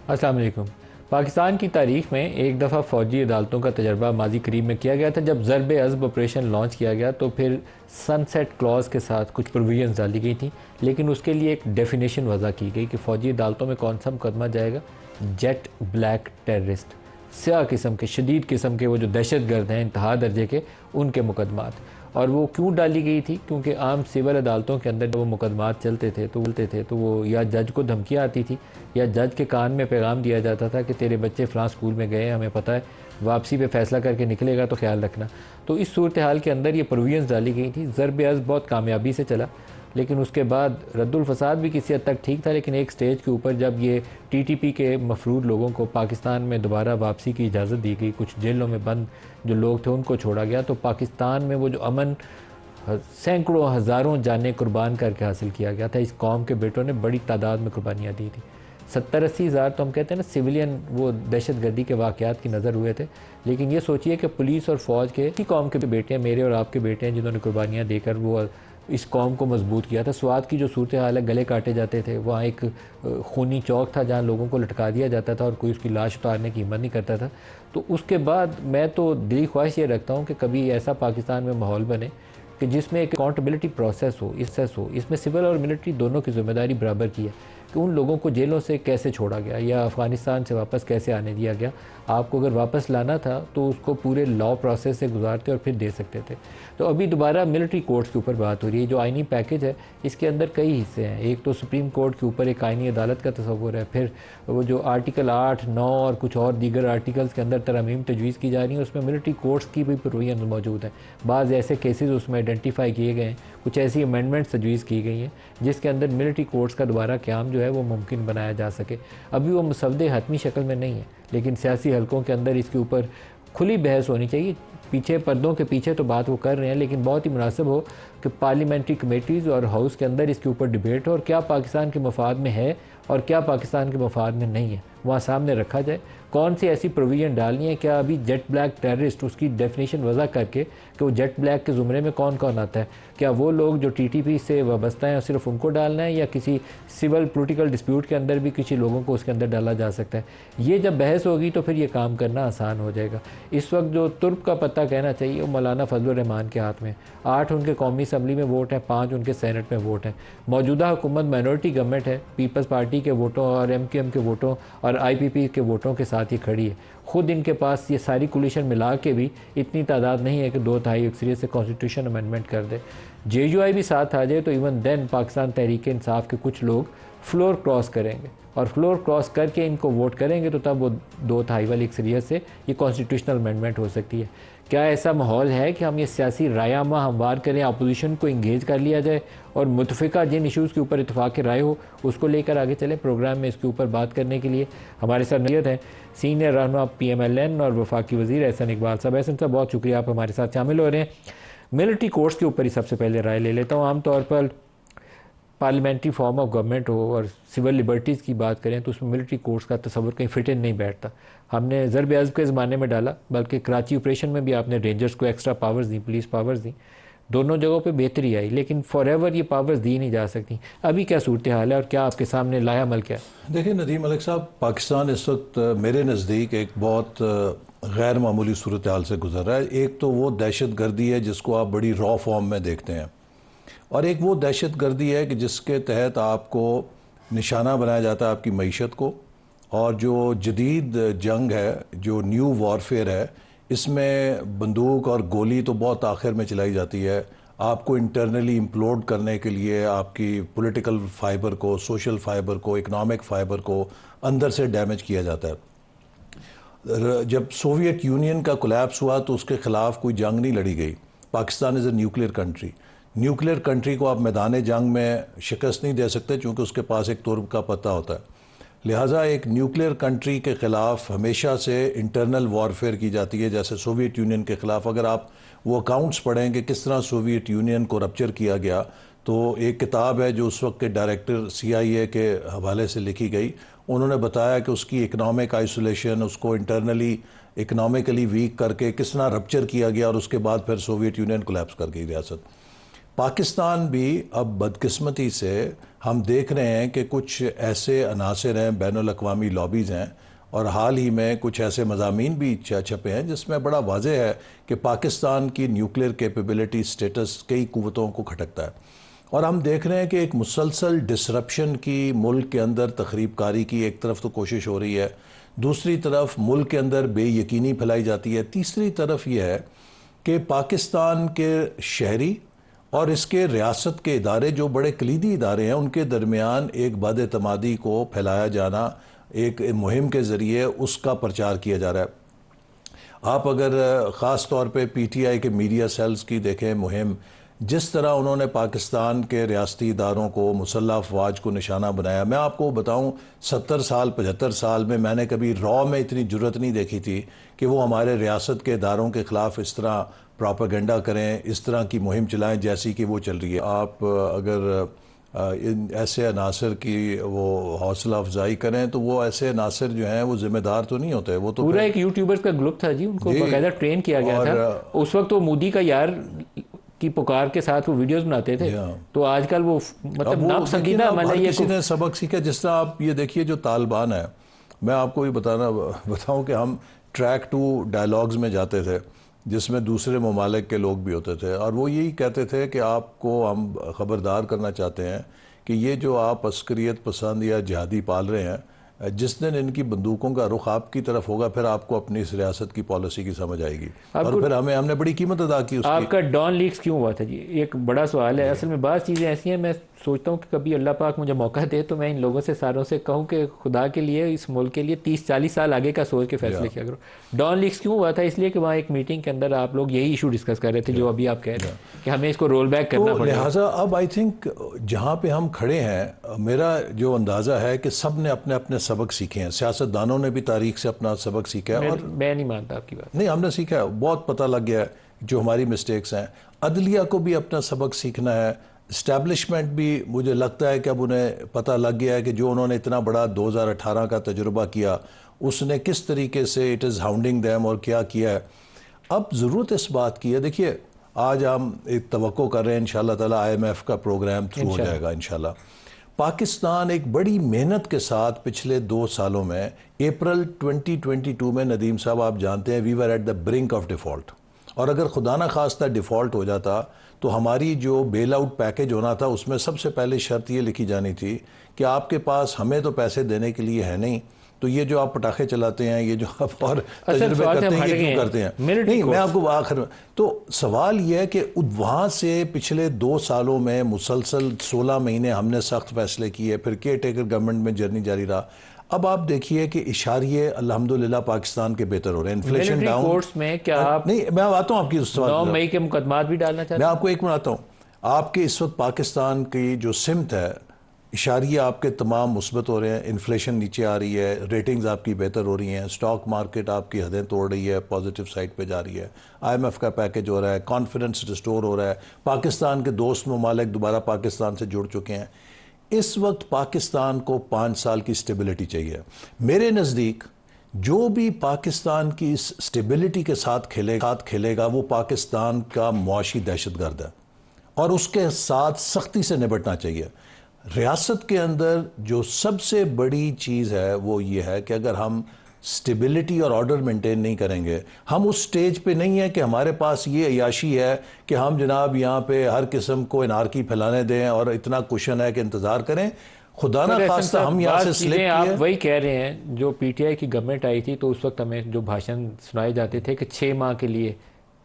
अस्सलाम वालेकुम। पाकिस्तान की तारीख में एक दफ़ा फ़ौजी अदालतों का तजर्बा माजी करीब में किया गया था। जब ज़रब अज़ब ऑपरेशन लॉन्च किया गया तो फिर सनसेट क्लॉज के साथ कुछ प्रोविजंस डाली गई थी, लेकिन उसके लिए एक डेफिनेशन वज़ा की गई कि फ़ौजी अदालतों में कौन सा मुकदमा जाएगा। जेट ब्लैक टेररिस्ट, स्याह किस्म के, शदीद किस्म के, वो जो दहशत गर्द हैं इंतहा दर्जे के, उनके मुकदमात। और वो क्यों डाली गई थी? क्योंकि आम सिविल अदालतों के अंदर जब वो मुकदमात चलते थे तो वो या जज को धमकियाँ आती थी या जज के कान में पैगाम दिया जाता था कि तेरे बच्चे फ़लाँ स्कूल में गए, हमें पता है, वापसी पे फ़ैसला करके निकलेगा तो ख्याल रखना। तो इस सूरत हाल के अंदर ये प्रोविजंस डाली गई थी। ज़रब अज़ब बहुत कामयाबी से चला, लेकिन उसके बाद रद्दुल फसाद भी किसी हद तक ठीक था, लेकिन एक स्टेज के ऊपर जब ये टीटीपी के मफरूर लोगों को पाकिस्तान में दोबारा वापसी की इजाज़त दी गई, कुछ जेलों में बंद जो लोग थे उनको छोड़ा गया, तो पाकिस्तान में वो जो अमन सैकड़ों हज़ारों जानें कुर्बान करके हासिल किया गया था, इस कौम के बेटों ने बड़ी तादाद में कुर्बानियाँ दी थी। 70-80 हज़ार तो हम कहते हैं ना सिविलियन वो दहशत गर्दी के वाक़यात की नज़र हुए थे, लेकिन ये सोचिए कि पुलिस और फ़ौज के ही कौम के बेटे हैं, मेरे और आपके बेटे हैं, जिन्होंने कुर्बानियाँ देकर वो इस कौम को मजबूत किया था। स्वात की जो सूरत हाल है, गले काटे जाते थे, वहाँ एक खूनी चौक था जहाँ लोगों को लटका दिया जाता था और कोई उसकी लाश उतारने की हिम्मत नहीं करता था। तो उसके बाद मैं तो दिली ख्वाहिश ये रखता हूँ कि कभी ऐसा पाकिस्तान में माहौल बने कि जिसमें एक अकाउंटेबिलिटी प्रोसेस हो, इसमें सिविल और मिलिट्री दोनों की जिम्मेदारी बराबर की है कि उन लोगों को जेलों से कैसे छोड़ा गया या अफ़गानिस्तान से वापस कैसे आने दिया गया। आपको अगर वापस लाना था तो उसको पूरे लॉ प्रोसेस से गुजारते और फिर दे सकते थे। तो अभी दोबारा मिलिट्री कोर्ट्स के ऊपर बात हो रही है। जो आइनी पैकेज है इसके अंदर कई हिस्से हैं। एक तो सुप्रीम कोर्ट के ऊपर एक आइनी अदालत का तस्वुर है, फिर वो जो आर्टिकल 8, 9 और कुछ और दीगर आर्टिकल्स के अंदर तरमीम तजवीज़ की जा रही है, उसमें मिलिट्री कोर्ट्स की भी प्रोविजन मौजूद है। बाज़ ऐसे केसेस उसमें आइडेंटिफाई किए गए हैं, कुछ ऐसी अमेंडमेंट्स तजवीज़ की गई हैं जिसके अंदर मिलिट्री कोर्ट्स का दोबारा क़याम जो है वो मुमकिन बनाया जा सके। अभी वो मसवदे हतमी शक्ल में नहीं है, लेकिन सियासी हलकों के अंदर इसके ऊपर खुली बहस होनी चाहिए। पीछे पर्दों के पीछे तो बात वो कर रहे हैं, लेकिन बहुत ही मुनासिब हो कि पार्लियामेंट्री कमेटीज़ और हाउस के अंदर इसके ऊपर डिबेट हो और क्या पाकिस्तान के मफाद में है और क्या पाकिस्तान के मफाद में नहीं है वहाँ सामने रखा जाए। कौन सी ऐसी प्रोविजन डालनी है? क्या अभी जेट ब्लैक टेररिस्ट, उसकी डेफिनेशन वज़ा करके कि वो जेट ब्लैक के ज़ुमरे में कौन कौन आता है, क्या वो लोग जो टीटीपी से वाबस्ता हैं सिर्फ उनको डालना है या किसी सिविल पॉलिटिकल डिस्प्यूट के अंदर भी किसी लोगों को उसके अंदर डाला जा सकता है? ये जब बहस होगी तो फिर ये काम करना आसान हो जाएगा। इस वक्त जो तुर्क का पत्ता कहना चाहिए वो मौलाना फजलुर रहमान के हाथ में। 8 उनके कौमी असम्बली में वोट हैं, 5 उनके सेनेट में वोट हैं। मौजूदा हुकूमत माइनॉरिटी गवर्नमेंट है, पीपल्स पार्टी के वोटों और MQM के वोटों और IPP के वोटों के साथ ही खड़ी है। खुद इनके पास ये सारी कोलिशन मिला के भी इतनी तादाद नहीं है कि 2/3 अक्सरियत से कॉन्स्टिट्यूशन अमेंडमेंट कर दे। JUI भी साथ आ जाए तो इवन देन पाकिस्तान तहरीक इंसाफ के कुछ लोग फ्लोर क्रॉस करेंगे और फ्लोर क्रॉस करके इनको वोट करेंगे, तो तब वो 2/3 वाली अक्सरियत से ये कॉन्स्टिट्यूशनल अमेंडमेंट हो सकती है। क्या ऐसा माहौल है कि हम ये सियासी रायामा हमवार करें, अपोजिशन को इंगेज कर लिया जाए और मुतफ़िका जिन इशूज़ के ऊपर इतफाक़ राय हो उसको लेकर आगे चलें? प्रोग्राम में इसके ऊपर बात करने के लिए हमारे साथ नियत है सीनियर रहनुमा PMLN और वफाकी वज़ीर एहसन इकबाल साहब। एहसन साहब, बहुत शुक्रिया आप हमारे साथ शामिल हो रहे हैं। मिलिट्री कोर्ट्स के ऊपर ही सबसे पहले राय ले लेता हूँ। आमतौर पर पार्लियामेंट्री फॉर्म ऑफ गवर्नमेंट हो और सिविल लिबर्टीज़ की बात करें तो उसमें मिलिट्री कोर्ट्स का तस्वुर कहीं फिट इन नहीं बैठता। हमने ज़रब अज़ब के ज़माने में डाला, बल्कि कराची ऑपरेशन में भी आपने रेंजर्स को एक्स्ट्रा पावर्स दी, पुलिस पावर्स दी, दोनों जगहों पे बेहतरी आई, लेकिन फॉर एवर ये पावर्स दी नहीं जा सकती। अभी क्या सूरत हाल है और क्या आपके सामने लाया अमल क्या है? देखिए नदीम मलिक साहब, पाकिस्तान इस वक्त मेरे नज़दीक एक बहुत गैर मामूली सूरत हाल से गुजर रहा है। एक तो वो दहशत गर्दी है जिसको आप बड़ी रॉ फॉर्म में देखते हैं, और एक वो दहशत गर्दी है कि जिसके तहत आपको निशाना बनाया जाता है आपकी मईशत को। और जो जदीद जंग है, जो न्यू वॉरफेयर है, इसमें बंदूक और गोली तो बहुत आखिर में चलाई जाती है। आपको इंटरनली इम्प्लोड करने के लिए आपकी पॉलिटिकल फाइबर को, सोशल फाइबर को, इकोनॉमिक फाइबर को अंदर से डैमेज किया जाता है। जब सोवियत यूनियन का कोलैप्स हुआ तो उसके ख़िलाफ़ कोई जंग नहीं लड़ी गई। Pakistan is a nuclear country. Nuclear country को आप मैदान जंग में शिकस्त नहीं दे सकते क्योंकि उसके पास एक तुर्क का पत्ता होता है। लिहाजा एक न्यूक्लियर कंट्री के ख़िलाफ़ हमेशा से इंटरनल वॉरफेयर की जाती है, जैसे सोवियत यूनियन के ख़िलाफ़। अगर आप वो अकाउंट्स पढ़ें कि किस तरह सोवियत यूनियन को रप्चर किया गया, तो एक किताब है जो उस वक्त के डायरेक्टर CIA के हवाले से लिखी गई। उन्होंने बताया कि उसकी इकनॉमिक आइसोलेशन, उसको इंटरनली इकनॉमिकली वीक करके किस तरह रप्चर किया गया और उसके बाद फिर सोवियत यूनियन कोलैप्स कर गई रियासत। पाकिस्तान भी अब बदकिस्मती से हम देख रहे हैं कि कुछ ऐसे अनासर हैं, बैनुल अक़वामी लॉबीज़ हैं, और हाल ही में कुछ ऐसे मज़ामीन भी छपे हैं जिसमें बड़ा वाज़ेह है कि पाकिस्तान की न्यूक्लियर कैपेबिलिटी स्टेटस कई कुव्वतों को खटकता है। और हम देख रहे हैं कि एक मुसलसल डिसरप्शन की मुल्क के अंदर तखरीबकारी की एक तरफ तो कोशिश हो रही है, दूसरी तरफ मुल्क के अंदर बेयकीनी फैलाई जाती है, तीसरी तरफ यह है कि पाकिस्तान के शहरी और इसके रियासत के इदारे जो बड़े कलीदी इदारे हैं उनके दरमियान एक बद-एतमादी को फैलाया जाना, एक मुहिम के ज़रिए उसका प्रचार किया जा रहा है। आप अगर ख़ास तौर पे पीटीआई के मीडिया सेल्स की देखें मुहिम, जिस तरह उन्होंने पाकिस्तान के रियासती इदारों को, मुसल्लह अफवाज को निशाना बनाया, मैं आपको बताऊं 70 साल 75 साल में मैंने कभी रॉ में इतनी जुर्रत नहीं देखी थी कि वो हमारे रियासत के इदारों के ख़िलाफ़ इस तरह प्रोपेगेंडा करें, इस तरह की मुहिम चलाएं जैसी कि वो चल रही है। आप अगर इन ऐसे अनासर की वो हौसला अफजाई करें तो वो ऐसे अनासर जो हैं वो जिम्मेदार तो नहीं होते। वो तो पूरा एक यूट्यूबर्स का ग्रुप था जी, उनको बाकायदा ट्रेन किया गया था। उस वक्त वो मोदी का यार की पुकार के साथ वो वीडियोस बनाते थे, तो आजकल वो मतलब नापसंदीदा मतलब ये किसी ने सबक सीखा। जिस तरह आप ये देखिए जो तालिबान है, मैं आपको ये बताऊं कि हम ट्रैक 2 डायलॉग्स में जाते थे जिसमें दूसरे ममालिक के लोग भी होते थे, और वो यही कहते थे कि आपको हम ख़बरदार करना चाहते हैं कि ये जो आप अस्करियत पसंद या जिहादी पाल रहे हैं, जिस दिन इनकी बंदूकों का रुख आपकी तरफ होगा फिर आपको अपनी इस रियासत की पॉलिसी की समझ आएगी, और फिर हमने बड़ी कीमत अदा की उसकी। आपका डॉन लीक्स क्यों हुआ था जी, एक बड़ा सवाल है। असल में बात चीज़ें ऐसी हैं, मैं सोचता हूँ कि कभी अल्लाह पाक मुझे मौका दे तो मैं इन लोगों से सारों से कहूँ कि खुदा के लिए इस मुल्क के लिए 30-40 साल आगे का सोच के फैसले किया करो। डॉन लीक्स क्यों हुआ था? इसलिए कि वहाँ एक मीटिंग के अंदर आप लोग यही इशू डिस्कस कर रहे थे जो अभी आप कह रहे हैं कि हमें इसको रोल बैक करना पड़ेगा। लिहाजा अब आई थिंक जहाँ पे हम खड़े हैं, मेरा जो अंदाज़ा है कि सब ने अपने अपने सबक सीखे हैं। सियासतदानों ने भी तारीख से अपना सबक सीखा है, और मैं नहीं मानता आपकी बात। नहीं, हमने सीखा है, बहुत पता लग गया है जो हमारी मिस्टेक्स हैं। अदलिया को भी अपना सबक सीखना है। इस्टेब्लिशमेंट भी मुझे लगता है कि अब उन्हें पता लग गया है कि जो उन्होंने इतना बड़ा 2018 का तजुर्बा किया उसने किस तरीके से इट इज़ हाउंडिंग दैम और क्या किया है। अब ज़रूरत इस बात की है, देखिए आज हम एक तवक्को कर रहे हैं इंशाल्लाह ताला IMF का प्रोग्राम थ्रू हो जाएगा इंशाल्लाह। पाकिस्तान एक बड़ी मेहनत के साथ पिछले 2 सालों में, अप्रैल 2022 में नदीम साहब आप जानते हैं we were at the brink of default, और अगर खुदा ना खास्ता डिफ़ॉल्ट हो जाता तो हमारी जो बेल आउट पैकेज होना था उसमें सबसे पहले शर्त ये लिखी जानी थी कि आपके पास हमें तो पैसे देने के लिए है नहीं, तो ये जो आप पटाखे चलाते हैं, ये जो आप और तजुर्बे करते हैं, ये क्यों करते हैं? नहीं, मैं आपको आखिर में तो सवाल यह है कि वहाँ से पिछले 2 सालों में मुसलसल 16 महीने हमने सख्त फैसले किए, फिर केयर टेकर गवर्नमेंट में जर्नी जारी रहा। अब आप देखिए कि इशारिये अल्हम्दुलिल्लाह पाकिस्तान के बेहतर हो रहे हैं, इन्फ्लेशन डाउन। कोर्ट्स में क्या आप, नहीं मैं आता हूँ आपकी 9 मई के मुकदमात भी डालना चाहते हैं? मैं आपको एक मिनट आता हूँ। आपके इस वक्त पाकिस्तान की जो सिमत है, इशारिये आपके तमाम मुस्बत हो रहे हैं, इन्फ्लेशन नीचे आ रही है, रेटिंग्स आपकी बेहतर हो रही हैं, स्टॉक मार्केट आपकी हदें तोड़ रही है, पॉजिटिव साइड पे जा रही है, IMF का पैकेज हो रहा है, कॉन्फिडेंस रिस्टोर हो रहा है, पाकिस्तान के दोस्त ममालिक दोबारा पाकिस्तान से जुड़ चुके हैं। इस वक्त पाकिस्तान को 5 साल की स्टेबिलिटी चाहिए। मेरे नज़दीक जो भी पाकिस्तान की इस स्टेबिलिटी के साथ खेलेगा वो पाकिस्तान का मुआशी दहशतगर्द है, और उसके साथ सख्ती से निपटना चाहिए। रियासत के अंदर जो सबसे बड़ी चीज़ है वो ये है कि अगर हम स्टेबिलिटी और ऑर्डर मेंटेन नहीं करेंगे, हम उस स्टेज पे नहीं है कि हमारे पास ये अयाशी है कि हम जनाब यहाँ पे हर किस्म को इनारकी फैलाने दें और इतना कुशन है कि इंतज़ार करें। खुदा ना खास्ता हम यहाँ से स्लिप किए। आप वही कह रहे हैं, जो PTI की गवर्नमेंट आई थी तो उस वक्त हमें जो भाषण सुनाए जाते थे कि 6 माह के लिए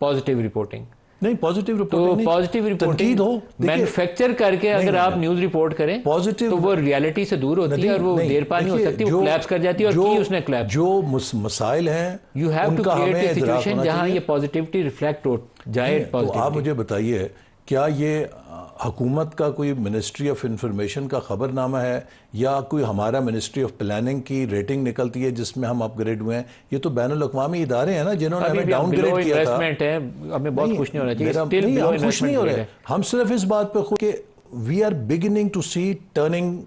पॉजिटिव रिपोर्टिंग, नहीं पॉजिटिव रिपोर्टिंग, तो पॉजिटिव रिपोर्टिंग हो मैन्युफैक्चर करके अगर आप न्यूज़ रिपोर्ट करें पॉजिटिव, तो वो रियलिटी से दूर होती है और वो देर पा नहीं हो सकती, वो क्लैप्स कर जाती है। और की उसने क्लैप, जो मसाइल हैं you have to create a situation जहां ये पॉजिटिविटी रिफ्लेक्ट हो जाए। तो आप मुझे बताइए, क्या ये हुकूमत का कोई मिनिस्ट्री ऑफ इंफॉर्मेशन का खबरनामा है या कोई हमारा मिनिस्ट्री ऑफ प्लानिंग की रेटिंग निकलती है जिसमें हम अपग्रेड हुए हैं? ये तो बैनुल अक़वामी इदारे हैं ना जिन्होंने हमें डाउनग्रेड किया था। हमें बहुत खुश नहीं होना चाहिए, हम खुश नहीं हो रहे, हम सिर्फ इस बात पे खुश कि we are beginning to see turning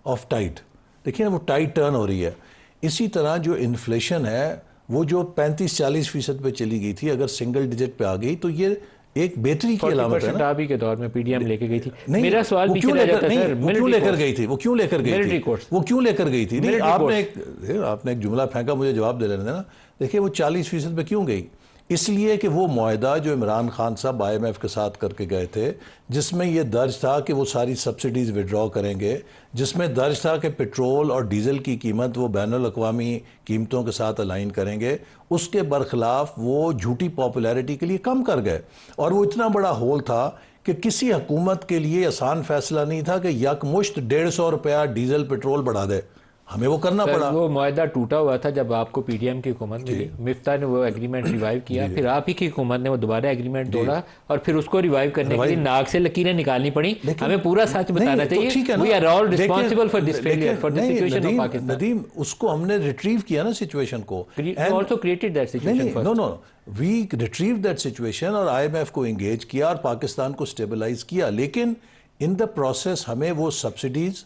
of tide. देखिए ना वो टाइड टर्न हो रही है। इसी तरह जो इन्फ्लेशन है वो जो 35-40% पे चली गई थी, अगर सिंगल डिजिट पे आ गई तो ये एक बेहतरी की अलामत है ना। आप ही के दौर में पीडीएम लेके गई थी। नहीं, मेरा सवाल वो पीछे क्यों रह लेकर जाता है सर, वो क्यों लेकर गई थी, वो क्यों लेकर गई मिलिट्री थी, कोर्स, वो क्यों लेकर गई थी? नहीं, मिलिट्री आपने एक जुमला फेंका, मुझे जवाब दे लेने देना। देखिए वो 40% पे क्यों गई? इसलिए कि वो मुआहदा जो इमरान खान साहब IMF के साथ करके गए थे, जिसमें ये दर्ज था कि वो सारी सब्सिडीज़ विड्रॉ करेंगे, जिसमें दर्ज था कि पेट्रोल और डीजल की कीमत वो बैनुल-अक़वामी कीमतों के साथ अलाइन करेंगे, उसके बरखिलाफ वो झूठी पॉपुलैरिटी के लिए कम कर गए। और वो इतना बड़ा होल था कि किसी हुकूमत के लिए आसान फैसला नहीं था कि यकमुश्त 150 रुपया डीजल पेट्रोल बढ़ा दे, हमें वो करना पड़ा। वो मुआहदा टूटा हुआ था जब आपको पीडीएम की हुकूमत मिली, मिफ्ता ने वो एग्रीमेंट रिवाइव किया, फिर आप ही की हुकूमत ने वो दोबारा एग्रीमेंट तोड़ा और फिर उसको रिवाइव करने के लिए नाक से लकीरें निकालनी पड़ी। हमें पूरा सच बताना चाहिए। We are all responsible for this failure, for this situation of Pakistan. Nadeem, उसको हमने रिट्रीव किया ना सिचुएशन को, also created that situation first. No, we retrieve that situation और IMF को एंगेज किया और पाकिस्तान को स्टेबलाइज किया। लेकिन इन द प्रोसेस हमें वो सब्सिडीज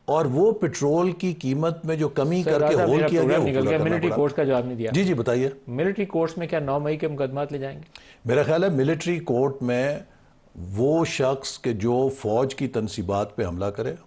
और वो पेट्रोल की कीमत में जो कमी करके होल किया गया, निकल गया। मिलिट्री कोर्ट्स का जवाब नहीं दिया। जी बताइए। मिलिट्री कोर्ट्स में क्या 9 मई के मुकदमात ले जाएंगे? मेरा ख्याल है मिलिट्री कोर्ट में वो शख्स के जो फौज की तनसीबात पे हमला करे,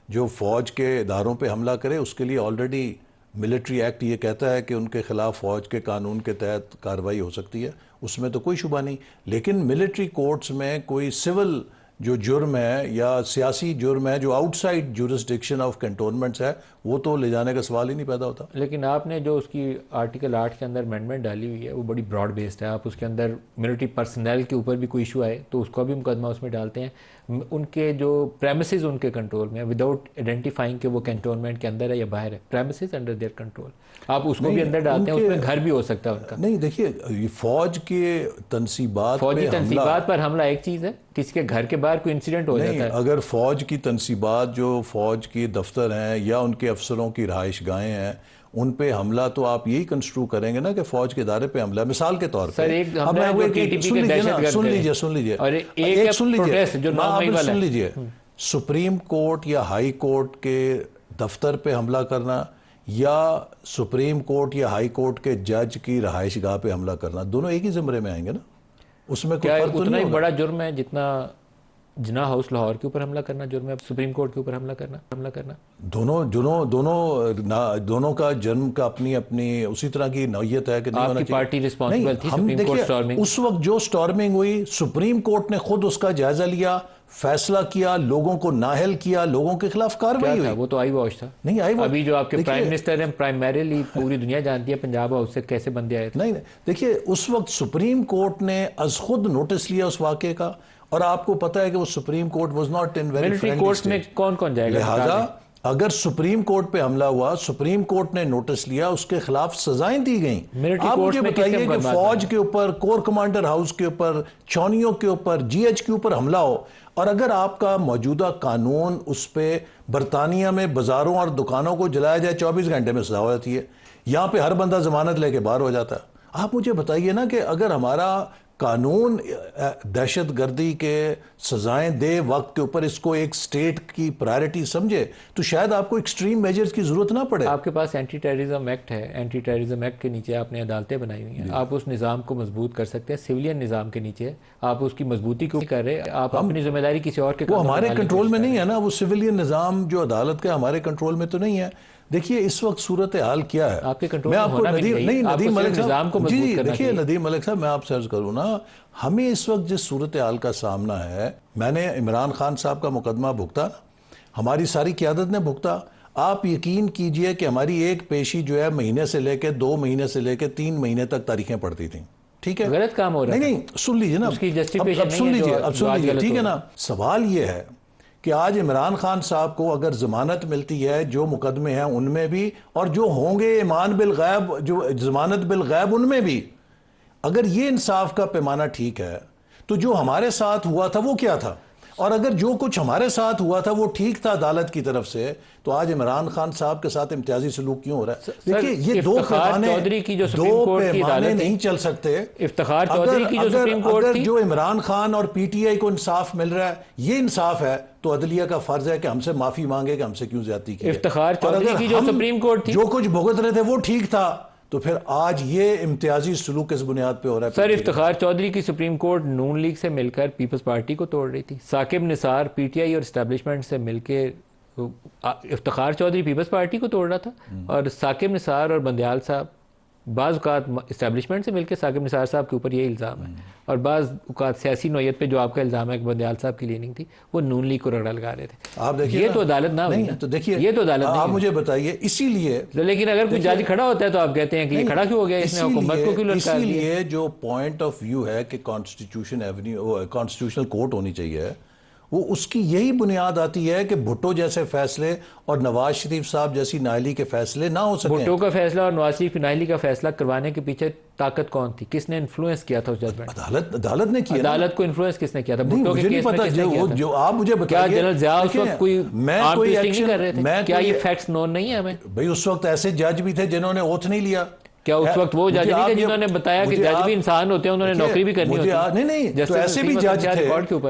जो फौज के इदारों पे हमला करे, उसके लिए ऑलरेडी मिलिट्री एक्ट ये कहता है कि उनके खिलाफ फौज के कानून के तहत कार्रवाई हो सकती है, उसमें तो कोई शुबा नहीं। लेकिन मिलिट्री कोर्ट्स में कोई सिविल जो जुर्म है या सियासी जुर्म है जो आउटसाइड जुरिस्डिक्शन ऑफ कैंटोनमेंट्स है, वो तो ले जाने का सवाल ही नहीं पैदा होता। लेकिन आपने जो उसकी आर्टिकल 8 के अंदर अमेंडमेंट डाली हुई है वो बड़ी ब्रॉड बेस्ड है। आप उसके अंदर मिलिट्री पर्सनल के ऊपर भी कोई इशू आए तो उसका भी मुकदमा उसमें डालते हैं। उनके जो प्रेमिसेस उनके कंट्रोल में है विदाउट आइडेंटिफाइंग कि वो कैंटोनमेंट के अंदर है या बाहर है, प्रेमिसेस अंडर देयर कंट्रोल, आप उसको भी अंदर डालते हैं, उसमें घर भी हो सकता है उनका। नहीं देखिए, फौज के तनसीबात फौजी तनसीबात पर हमला एक चीज़ है, किसी के घर के बाहर कोई इंसिडेंट हो जाता है। अगर फौज की तनसीबात जो फौज के दफ्तर हैं या उनके अफसरों की रहाइश गाहें हैं उन पे हमला, तो आप यही कंस्ट्रू करेंगे ना कि फौज के इदारे पे हमला। मिसाल के तौर पे सर एक हमला है टीटीपी के दहशतगर्द, सुन लीजिए और एक सुन लीजिए, सुप्रीम कोर्ट या हाई कोर्ट के दफ्तर पे हमला करना या सुप्रीम कोर्ट या हाई कोर्ट के जज की रहाइश गाह पे हमला करना, दोनों एक ही ज़मरे में आएंगे ना, उसमें कोई फर्क तो उतना नहीं ही बड़ा जुर्म है जितना जिना हाउस लाहौर के ऊपर हमला करना जुर्म है, सुप्रीम कोर्ट के ऊपर हमला करना। दोनों का जन्म का अपनी अपनी उसी तरह की नौयत है कि नहीं होना चाहिए। पार्टी रिस्पॉन्सिबल थी सुप्रीम कोर्ट स्टॉर्मिंग। उस वक्त जो स्टॉर्मिंग हुई, सुप्रीम कोर्ट ने खुद उसका जायजा लिया, फैसला किया, लोगों को नाहल किया, लोगों के खिलाफ कार्रवाई हुई। वो तो आई वॉच था। नहीं आई वॉच। अभी जो आपके प्राइम मिनिस्टर हैं, प्राइमरीली पूरी दुनिया जानती है पंजाब हाउस से कैसे बंदे आए थे। नहीं देखिए, उस वक्त सुप्रीम कोर्ट ने अज खुद नोटिस लिया उस वाक़े का, और आपको पता है कि वो supreme court was not in very friendly court में कौन जाएगा? लिहाजा अगर सुप्रीम कोर्ट पे हमला हुआ, सुप्रीम कोर्ट ने नोटिस लिया, उसके खिलाफ सजाएं दी गई। आप मुझे बताइए कि फौज के ऊपर, कोर कमांडर हाउस के ऊपर, छावनियों के ऊपर, GH के ऊपर हमला हो, और अगर आपका मौजूदा कानून उस पर बरतानिया में बाजारों और दुकानों को जलाया जाए 24 घंटे में सजा हो जाती है, यहाँ पे हर बंदा जमानत लेके बाहर हो जाता है। आप मुझे बताइए ना कि अगर हमारा कानून दहशत गर्दी के सजाएं दे वक्त के ऊपर, इसको एक स्टेट की प्रायोरिटी समझे, तो शायद आपको एक्सट्रीम मेजर्स की जरूरत ना पड़े। आपके पास एंटी टेररिज्म एक्ट है, एंटी टेररिज्म एक्ट के नीचे आपने अदालतें बनाई हुई हैं, आप उस निज़ाम को मजबूत कर सकते हैं। सिविलियन निज़ाम के नीचे आप उसकी मजबूती क्यों कर रहे हैं? आप अपनी जिम्मेदारी किसी और के, वो हमारे कंट्रोल में नहीं है ना, वो सिविलियन निज़ाम जो अदालत का हमारे कंट्रोल में तो नहीं है। देखिए इस वक्त सूरत हाल क्या है, आपके कंट्रोल मैं आपको नदीम मलिक साहब जी, देखिए नदीम मलिक साहब, मैं आपसे अर्ज करूँ ना, हमें इस वक्त जिस सूरत हाल का सामना है, मैंने इमरान खान साहब का मुकदमा भुगता, हमारी सारी क़यादत ने भुगता। आप यकीन कीजिए कि हमारी एक पेशी जो है महीने से लेकर 2 महीने से लेकर 3 महीने तक तारीखें पढ़ती थी। ठीक है, गलत काम हो रहा है। नहीं सुन लीजिए ना, अब सुन लीजिए, ठीक है ना। सवाल ये है कि आज इमरान खान साहब को अगर जमानत मिलती है, जो मुकदमे हैं उनमें भी, और जो होंगे ईमान बिल गैब, जो जमानत बिल गैब उनमें भी, अगर ये इंसाफ का पैमाना ठीक है, तो जो हमारे साथ हुआ था वो क्या था, और अगर जो कुछ हमारे साथ हुआ था वो ठीक था अदालत की तरफ से, तो आज इमरान खान साहब के साथ इम्तियाजी सलूक क्यों हो रहा है? देखिए ये दो पैमाने नहीं चल सकते। इफ्तिखार चौधरी की जो सुप्रीम कोर्ट थी, जो इमरान खान और PTI को इंसाफ मिल रहा है, ये इंसाफ है, तो अदलिया का फर्ज है कि हमसे माफी मांगे कि हमसे क्यों ज्यादती की। इफ्तिखार चौधरी की जो सुप्रीम कोर्ट थी, जो कुछ भुगत रहे थे वो ठीक था, तो फिर आज ये इम्तियाजी सलूक किस बुनियाद पे हो रहा है? सर, इफ्तिखार चौधरी की सुप्रीम कोर्ट नून लीग से मिलकर पीपल्स पार्टी को तोड़ रही थी। साकिब निसार पीटीआई और इस्टेब्लिशमेंट से मिलकर इफ्तिखार चौधरी पीपल्स पार्टी को तोड़ रहा था, और साकिब निसार और बंदयाल साहब बाज़ औक़ात इस्टेब्लिशमेंट से मिलकर साकिब निसार साहब के ऊपर ये इल्ज़ाम है, और बाज़ औक़ात सियासी नौयत पे जो आपका इल्ज़ाम है कि बंदयाल साहब की लीनिंग थी, वो नून लीग को रगड़ा लगा रहे थे। आप देखिए ये तो अदालत ना हुई ना। तो देखिए, ये तो अदालत नहीं आप हुई। मुझे बताइए, इसीलिए लेकिन अगर कोई जज खड़ा होता है तो आप कहते हैं कि ये खड़ा क्यों हो गया, इसने हुकूमत को क्यों लटका दिया? इसीलिए जो पॉइंट ऑफ व्यू है कि कॉन्स्टिट्यूशनल कोर्ट होनी चाहिए, वो उसकी यही बुनियाद आती है कि भुट्टो जैसे फैसले और नवाज शरीफ साहब जैसी नाअहली के फैसले ना हो सके। भुट्टो का फैसला और नवाज शरीफ की नाअहली का फैसला करवाने के पीछे ताकत कौन थी? किसने इन्फ्लुएंस किया था उस जजमेंट? अदालत ने किया। अदालत को इन्फ्लुएंस किसने किया था? नहीं, भुट्टो के मुझे नहीं केस में पता। किसने किया था? जो आप मुझे बताइए, क्या जनरल ज़िया उस वक्त कोई आर्म ट्विस्टिंग नहीं कर रहे थे? क्या ये फैक्ट्स नोन नहीं है हमें? भाई उस वक्त ऐसे जज भी थे जिन्होंने ओथ नहीं लिया। क्या उस वक्त वो जज नहीं थे जिन्होंने बताया कि जज भी इंसान होते हैं, उन्होंने नौकरी भी करनी होती है? नहीं, तो ऐसे भी जज थे,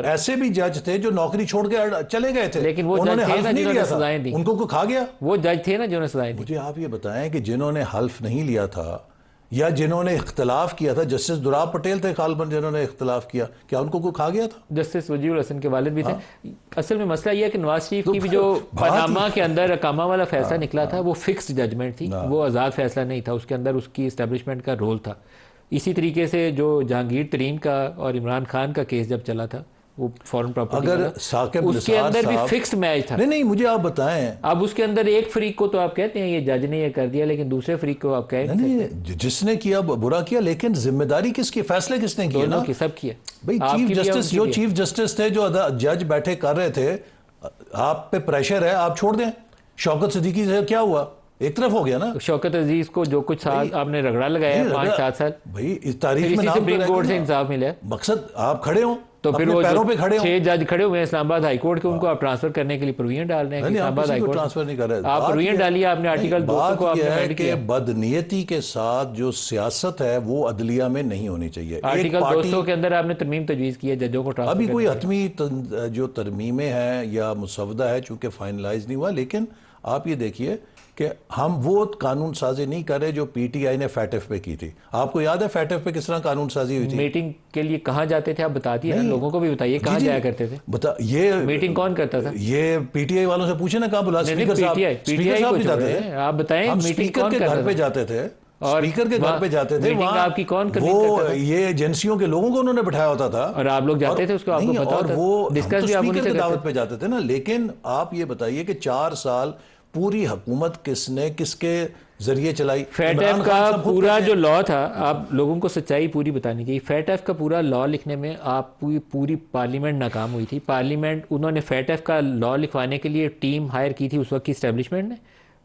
ऐसे भी जज थे जो नौकरी छोड़ के चले गए थे, लेकिन वो उन्होंने जज थे हल्फ ना नहीं जिन्होंने लिया था, सजाएं दी। उनको को खा गया। वो जज थे ना जिन्होंने सजाएं दी। मुझे आप ये बताएं कि जिन्होंने हल्फ नहीं लिया था या जिन्होंने इख्तलाफ किया था, जस्टिस दुराब पटेल थे खालबन जिन्होंने इख्तलाफ किया, क्या उनको को खा गया था? जस्टिस वजीउल हसन के वालिद भी थे। असल में मसला यह है कि नवाज शरीफ तो की भी जो बात पनामा के अंदर अकामा वाला फैसला निकला था, वो फिक्स्ड जजमेंट थी, वो आज़ाद फैसला नहीं था, उसके अंदर उसकी इस्टेब्लिशमेंट का रोल था। इसी तरीके से जो जहांगीर तरीन का और इमरान खान का केस जब चला था, वो फॉरेन प्रॉपर्टी अगर वाला, साकिब उसके निसार अंदर भी साहब- फिक्स्ड मैच था। नहीं, मुझे आप बताएं। अब उसके अंदर एक फ्रीक को तो आप कहते हैं ये जज ने ये कर दिया, लेकिन दूसरे फ्रीक को आप कह नहीं, जिसने किया बुरा किया, लेकिन जिम्मेदारी किसकी? फैसले किसने किए? दोनों की, सब किया। भाई चीफ जस्टिस, जो चीफ जस्टिस थे, जो जज बैठे कर रहे थे, आप पे प्रेशर है, आप छोड़ दें। शौकत सिद्दीकी से क्या हुआ? एक तरफ हो गया ना। शौकत अजीज को जो कुछ साल आपने रगड़ा लगाया, 5-7 साल, भाई इस तारीख में नाम सुप्रीम तो कोर्ट से रहेगा ना। इंसाफ मिला। मकसद आप खड़े हो, तो फिर अपने वो पैरों पे खड़े हो। 6 जज खड़े हुए हैं इस्लामाबाद हाई कोर्ट के, उनको आप ट्रांसफर करने के लिए प्रोविजन डाल रहे हैं। नहीं, आप इस्लामाबाद किसी हाई को कोर्ट ट्रांसफर नहीं कर रहे। आप प्रोविजन डालिए, आपने आर्टिकल 200 को आपने है ऐड कि किया। बदनीयती के साथ जो सियासत है वो अदलिया में नहीं होनी चाहिए। आर्टिकल 200 के अंदर आपने तरमीम तजवीज़ की है जजों को ट्रांसफर। अभी कोई हतमी जो तरमीमें हैं या मुसवदा है, चूंकि फाइनलाइज नहीं हुआ, लेकिन आप ये देखिए कि हम वो कानून साजी नहीं कर रहे जो पीटीआई ने फैटफ पे की थी। आपको याद है फैटफ पे किस तरह कानून साजी हुई थी? मीटिंग के लिए कहाँ जाते थे आप बताती है, लोगों को भी बताइए कहाँ जाया करते थे। बता, ये मीटिंग कौन करता था? ये पीटीआई वालों से पूछे ना, कहाँ बुला? स्पीकर साहब भी जाते थे। आप बताएं, मीटिंग स्पीकर के घर पे जाते थे, और स्पीकर के घर पे जाते थे। मीटिंग वहाँ आपकी कौन करता वो ये एजेंसियों के लोगों को उन्होंने बैठाया होता था, और आप लोग जाते थे, उसको आपको नहीं, पता और होता था। वो डिस्कस भी आप उन्हीं स्पीकर से की दावत करते पे जाते थे ना। लेकिन आप ये बताइए कि 4 साल पूरी हुकूमत किसने किसके जरिए चलाई? फैटफ का पूरा जो लॉ था, आप लोगों को सच्चाई पूरी बतानी चाहिए। फैटफ का पूरा लॉ लिखने में आप पूरी पार्लियामेंट नाकाम हुई थी। पार्लियामेंट, उन्होंने फैटफ का लॉ लिखवाने के लिए टीम हायर की थी उस वक्त की इस्टेब्लिशमेंट ने।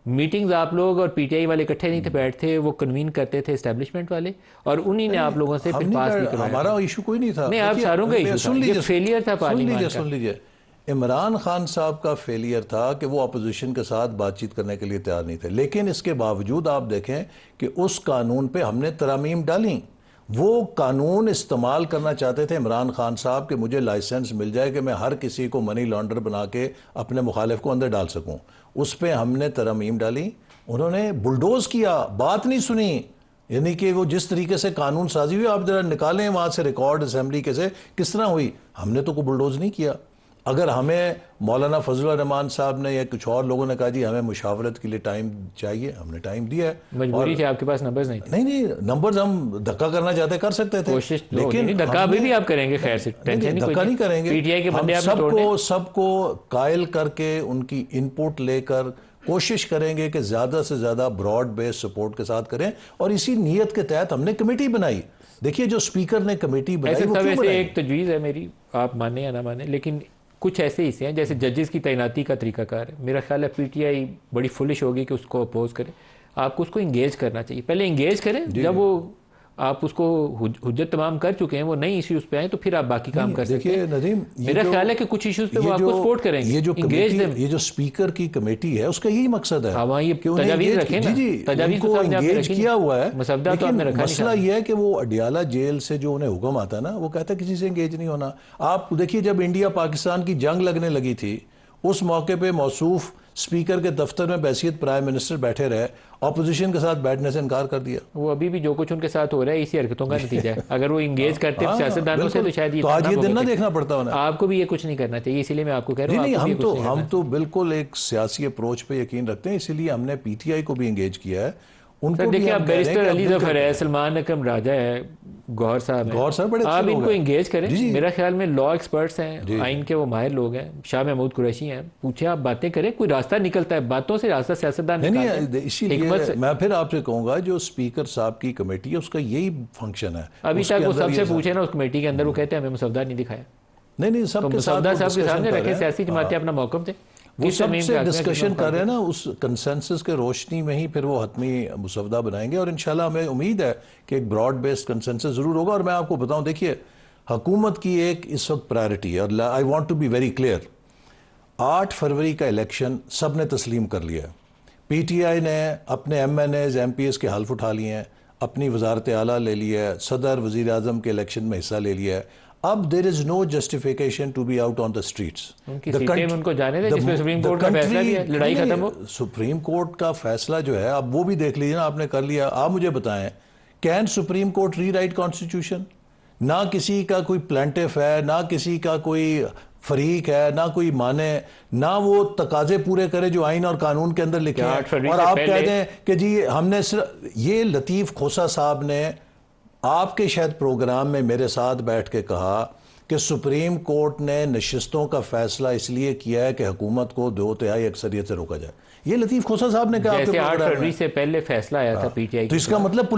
मीटिंग्स आप लोग और पीटीआई वाले इकट्ठे नहीं थे बैठते, वो कन्वीन करते थे इस्टेब्लिशमेंट वाले, और उन्हीं ने आप लोगों से फिर पास भी करवाया। हमारा इशू कोई नहीं था। नहीं, आप सारों का इशू था, ये फेलियर था पार्लियामेंट का। सुन लीजिए, इमरान खान साहब का फेलियर था कि वो अपोजिशन के साथ बातचीत करने के लिए तैयार नहीं थे। लेकिन इसके बावजूद आप देखें कि उस कानून पे हमने तरमीम डाली। वो कानून इस्तेमाल करना चाहते थे इमरान खान साहब कि मुझे लाइसेंस मिल जाए कि मैं हर किसी को मनी लॉन्डर बना के अपने मुखालिफ को अंदर डाल सकूं। उस पर हमने तरमीम डाली, उन्होंने बुलडोज किया, बात नहीं सुनी। यानी कि वो जिस तरीके से कानून साजी हुई, आप जरा निकालें वहाँ से रिकॉर्ड असेंबली के से किस तरह हुई। हमने तो कोई बुलडोज नहीं किया। अगर हमें मौलाना फजलुर रहमान साहब ने या कुछ और लोगों ने कहा जी हमें मुशावरत के लिए टाइम चाहिए, हमने टाइम दिया है। मजबूरी थी, आपके पास नंबर्स नहीं थे। नहीं, नंबर्स हम धक्का करना चाहते कर सकते थे, कोशिश लेकिन धक्का अभी भी आप करेंगे। खैर से टेंशन धक्का नहीं करेंगे। पीटीआई के बंदे आप सबको कायल करके उनकी इनपुट लेकर कोशिश करेंगे कि ज्यादा से ज्यादा ब्रॉड बेस सपोर्ट के साथ करें, और इसी नीयत के तहत हमने कमेटी बनाई। देखिए जो स्पीकर ने कमेटी बनाई, वो क्यों बनाई? एक तजवीज़ है मेरी, आप माने या ना माने, लेकिन कुछ ऐसे हिस्से हैं जैसे जजेस की तैनाती का तरीकाकार है। मेरा ख्याल है पीटीआई बड़ी फुलिश होगी कि उसको अपोज करे। आपको उसको इंगेज करना चाहिए, पहले इंगेज करें। जब वो आप उसको हुज्जत तमाम कर चुके हैं, वो नई इश्यूज पे आए, तो फिर आप बाकी काम कर सकते हैं। नदीम, मेरा ख्याल है कि कुछ इश्यूज पे वो आपको सपोर्ट करेंगे। ये जो स्पीकर की कमेटी है उसका यही मकसद है। हाँ, ये तजावीज़ रखें ना, तजावीज़ को एंगेज किया हुआ है। मसवदा तो आपने रखा। मसला ये है कि वो अडियाला जेल से जो उन्हें हुक्म आता है ना, वो कहता है किसी से एंगेज नहीं होना। आप देखिए जब इंडिया पाकिस्तान की जंग लगने लगी थी, उस मौके पे मौसूफ स्पीकर के दफ्तर में बहसीत प्राइम मिनिस्टर बैठे रहे, ऑपोजिशन के साथ बैठने से इनकार कर दिया। वो अभी भी जो कुछ उनके साथ हो रहा है इसी हरकतों का नतीजा है। अगर वो इंगेज करते हाँ, सियासतदानों से तो शायद ये तो आज ये खतरनाक दिन ना होगा। देखना पड़ता उन्हें। आपको भी ये कुछ नहीं करना चाहिए, इसीलिए मैं आपको कह रहा हूँ नहीं, आपको भी ये कुछ नहीं हम करना तो बिल्कुल एक सियासी अप्रोच पे यकीन रखते हैं, इसीलिए हमने पीटीआई को भी एंगेज किया है। उनको सर भी देखिए, हम आप कह रहे हैं बैरिस्टर कि अली अब जफर है, सलमान अकरम राजा है, गौहर साहब हैं, गौहर साहब बड़े अच्छे आप लोग इनको हैं। इंगेज करें। जी, जी। मेरा ख्याल में लॉ एक्सपर्ट्स हैं, आइन के वो माहिर लोग हैं, शाह महमूद कुरैशी हैं, पूछे आप बातें करें, कोई रास्ता निकलता है, बातों से रास्ता सियासतदान नहीं निकालते हैं। नहीं, इसीलिए हिकमत से। मैं फिर आपसे कहूंगा जो स्पीकर साहब की कमेटी है उसका यही फंक्शन है। अभी उसके तक वो अंदर सबसे ये पूछे ना उस कमेटी के अंदर, वो कहते हैं हमें मुसवदा नहीं दिखाया। नहीं, तो सबके साथ मुसवदा वो साहब के discussion सामने कर रखे, रहे हैं। सियासी जमातें अपना मौकफ थे, वो किस तरमीम सबसे के हक में, डिस्कशन किस कर रहे हैं मुखालिफ। ना, उस कंसेंसस के रोशनी में ही फिर वो हतमी मुसवदा बनाएंगे और इंशाल्लाह हमें उम्मीद है कि एक ब्रॉड बेस्ड कंसेंसस जरूर होगा। और मैं आपको बताऊं, देखिए हुकूमत की एक इस वक्त प्रायोरिटी है, और I want to be very clear, 8 फरवरी का इलेक्शन सब ने तस्लीम कर लिया है। पीटीआई ने अपने एमएनएज एमपीएस के हल्फ उठा लिए हैं, अपनी वजारत आला ले लिया है, सदर वजीर आजम के इलेक्शन में हिस्सा ले लिया है। अब there is no justification to be out on the streets. उनकी सीटें में उनको जाने दें, जिसमें सुप्रीम कोर्ट का फैसला भी है, लड़ाई खत्म हो। सुप्रीम कोर्ट का फैसला जो है अब वो भी देख लीजिए ना, आपने कर लिया। आप मुझे बताएं, कैन सुप्रीम कोर्ट री राइट कॉन्स्टिट्यूशन? ना किसी का कोई प्लेंटिफ है, ना किसी का कोई फरीक है, ना कोई माने, ना वो तकाजे पूरे करे जो आइन और कानून के अंदर लिखे हैं। और आप कह दें कि जी हमने सिर्फ, ये लतीफ़ खोसा साहब ने आपके शायद प्रोग्राम में मेरे साथ बैठ के कहा कि सुप्रीम कोर्ट ने नशिस्तों का फैसला इसलिए किया है कि हुकूमत को 2/3 अक्सरियत से रोका जाए। ये लतीफ़ खोसा साहब ने कहा आपके जैसे 8 प्रोग्राम फरवरी में। से पहले फैसला आया था पीटीआई, तो इसका मतलब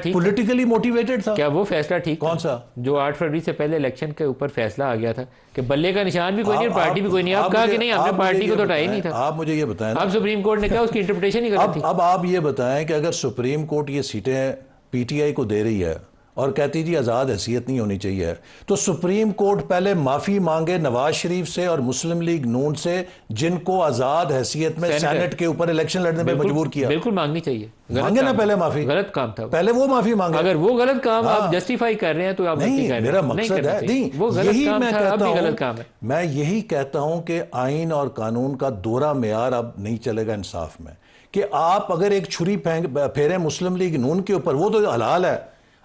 पॉलिटिकली मोटिवेटेड था। क्या वो फैसला ठीक कौन था? सा? जो 8 फरवरी से पहले इलेक्शन के ऊपर फैसला आ गया था कि बल्ले का निशान भी कोई नहीं, पार्टी भी कोई नहीं। आप कहा कि नहीं, हमने पार्टी को तो हटाया नहीं था। आप मुझे ये बताएं, अब सुप्रीम कोर्ट ने क्या उसकी इंटरप्रिटेशन ही गलत थी। अब आप ये बताएं कि अगर सुप्रीम कोर्ट ये सीटें पीटीआई को दे रही है और कहती जी आज़ाद हैसियत नहीं होनी चाहिए, तो सुप्रीम कोर्ट पहले माफ़ी मांगे नवाज शरीफ से और मुस्लिम लीग नून से, जिनको आज़ाद हैसियत में सेनेट के ऊपर इलेक्शन लड़ने में मजबूर किया। बिल्कुल मांगनी चाहिए, मांगे ना पहले माफ़ी। गलत काम था, पहले वो माफ़ी मांगे। अगर वो गलत काम आप जस्टिफाई कर रहे हैं तो आप नहीं, मेरा मकसद है नहीं, वो गलत यही काम मैं था, अब कहता भी हूं, गलत काम है। मैं यही कहता हूं कि आइन और कानून का दोहरा मेयार अब नहीं चलेगा इंसाफ में, कि आप अगर एक छुरी फेरे मुस्लिम लीग नून के ऊपर, वो तो हलाल है,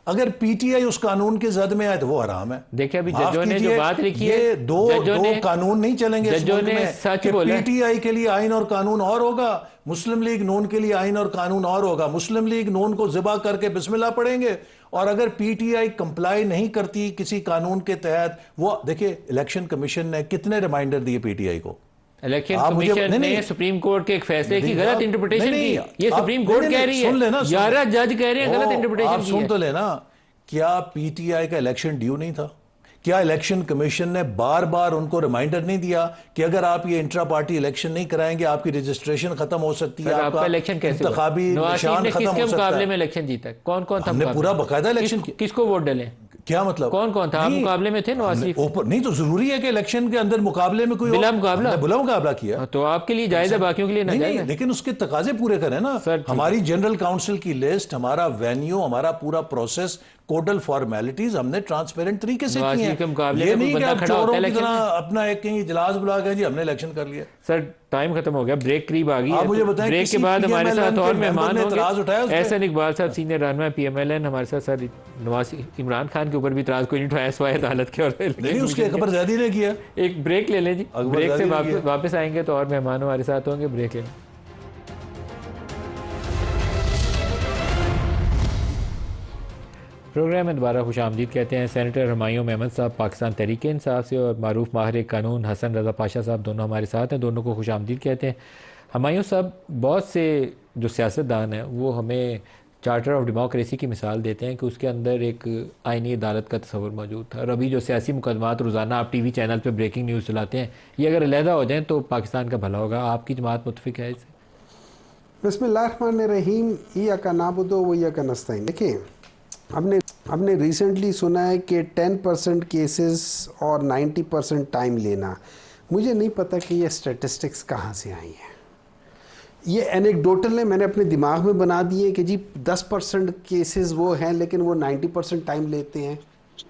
अगर पीटीआई उस कानून के जद में आए तो वो हराम है। देखिए अभी जजों ने जो बात लिखी है, ये दो कानून नहीं चलेंगे इस मुल्क में, कि पीटीआई के लिए आइन और कानून और होगा, मुस्लिम लीग नून के लिए आइन और कानून और होगा। मुस्लिम लीग नून को ज़िबा करके बिस्मिल्लाह पढ़ेंगे, और अगर पीटीआई कंप्लाई नहीं करती किसी कानून के तहत, वो देखिए इलेक्शन कमीशन ने कितने रिमाइंडर दिए पीटीआई को। इलेक्शन कमीशन ने सुप्रीम कोर्ट के एक फैसले की गलत इंटरप्रिटेशन की। ये सुप्रीम कोर्ट कह रही है, 11 जज कह रहे हैं गलत इंटरप्रिटेशन की। सुन तो लेना, क्या पीटीआई का इलेक्शन ड्यू नहीं था? क्या इलेक्शन कमीशन ने बार बार उनको रिमाइंडर नहीं दिया कि अगर आप ये इंट्रा पार्टी इलेक्शन नहीं कराएंगे आपकी रजिस्ट्रेशन खत्म हो सकती है, आपका इलेक्शन कैसे इंतखाबी निशान खत्म हो सकता है? मुकाबले में इलेक्शन जीता, कौन कौन था? हमने पूरा बकायदा इलेक्शन, किसको वोट डाले? क्या मतलब? कौन कौन था? आप मुकाबले में थे नवाज शरीफ? नहीं तो जरूरी है कि इलेक्शन के अंदर मुकाबले में कोई बिला मुकाबला किया तो आपके लिए जायज है, बाकियों के लिए नाजायज है। लेकिन उसके तकाजे पूरे करें ना। हमारी जनरल काउंसिल की लिस्ट, हमारा वेन्यू, हमारा पूरा प्रोसेस, कोडल फॉर्मेलिटीज हमने ट्रांसपेरेंट तरीके से की हैं। ये नहीं कि आप चोरों की तरह अपना एक कहीं इजलास बुला के जी हमने इलेक्शन कर लिया। सर टाइम खत्म हो गया, ब्रेक करीब आ गई है। आप मुझे बताएं, ब्रेक के बाद हमारे साथ और मेहमान होंगे। एहसन इकबाल साहब सीनियर रहनुमा पीएमएलएन हमारे साथ। सर नवाज इमरान खान के ऊपर भी इतराज कोई नहीं उठाया, सवाए अदालत के, और नहीं उसके खबर ज्यादा ने किया। एक ब्रेक ले लें जी, ब्रेक से वापस आएंगे तो और मेहमान हमारे साथ होंगे। ब्रेक ले लें। प्रोग्राम में दोबारा खुश आमदीद कहते हैं। सेनेटर हुमायूं अहमद साहब पाकिस्तान तहरीक इंसाफ से और मारूफ माहिर कानून हसन रज़ा पाशा साहब दोनों हमारे साथ हैं, दोनों को खुश आमदीद कहते हैं। हुमायूं साहब, बहुत से जो सियासतदान हैं वो हमें चार्टर ऑफ डेमोक्रेसी की मिसाल देते हैं कि उसके अंदर एक आइनी अदालत का तस्वर मौजूद था, और अभी जो सियासी मुकदमात रोज़ाना आप टीवी चैनल पर ब्रेकिंग न्यूज़ चलाते हैं, ये अगर अलहदा हो जाएँ तो पाकिस्तान का भला होगा। आपकी जमात मुतफिक है इससे? बिस्मिल्लाहिर्रहमानिर्रहीम, इय्याका नाबुदु व इय्याका नस्तईन। देखिए, हमने रिसेंटली सुना है कि 10% केसेस और 90% टाइम लेना। मुझे नहीं पता कि ये स्टैटिस्टिक्स कहाँ से आई हैं। ये एनेक्डोटल है, मैंने अपने दिमाग में बना दिए कि जी 10% केसेस वो हैं लेकिन वो 90% टाइम लेते हैं।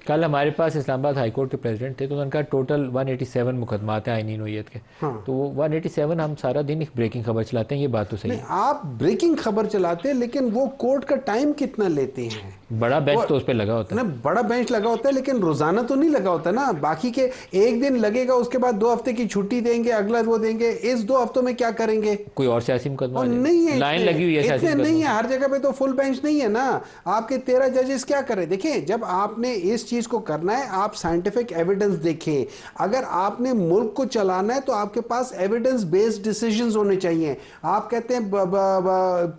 कल हमारे पास इस्लामाबाद हाई कोर्ट के प्रेसिडेंट थे, तो उनका टोटल 187 मुकदमात हैं आईनी नोयत के। हाँ। तो वो 187 हम सारा दिन एक ब्रेकिंग खबर चलाते हैं, ये बात तो सही नहीं, है। आप ब्रेकिंग खबर चलाते हैं, लेकिन वो कोर्ट का टाइम कितना लेते हैं? बड़ा बेंच तो उस पर लगा होता है ना, बड़ा बेंच लगा होता है, लेकिन रोजाना तो नहीं लगा होता ना। बाकी के एक दिन लगेगा, उसके बाद 2 हफ्ते की छुट्टी देंगे, अगला वो देंगे। इस 2 हफ्तों में क्या करेंगे? कोई और सियासी मुकदमा और आ जाए। नहीं है, लाइन लगी हुई है सियासी इतने नहीं मुकदमा। है, हर जगह पे तो फुल बेंच नहीं है ना। आपके 13 जजेस क्या करें? देखिए, जब आपने इस चीज को करना है, आप साइंटिफिक एविडेंस देखें। अगर आपने मुल्क को चलाना है तो आपके पास एविडेंस बेस्ड डिसीजंस होने चाहिए। आप कहते हैं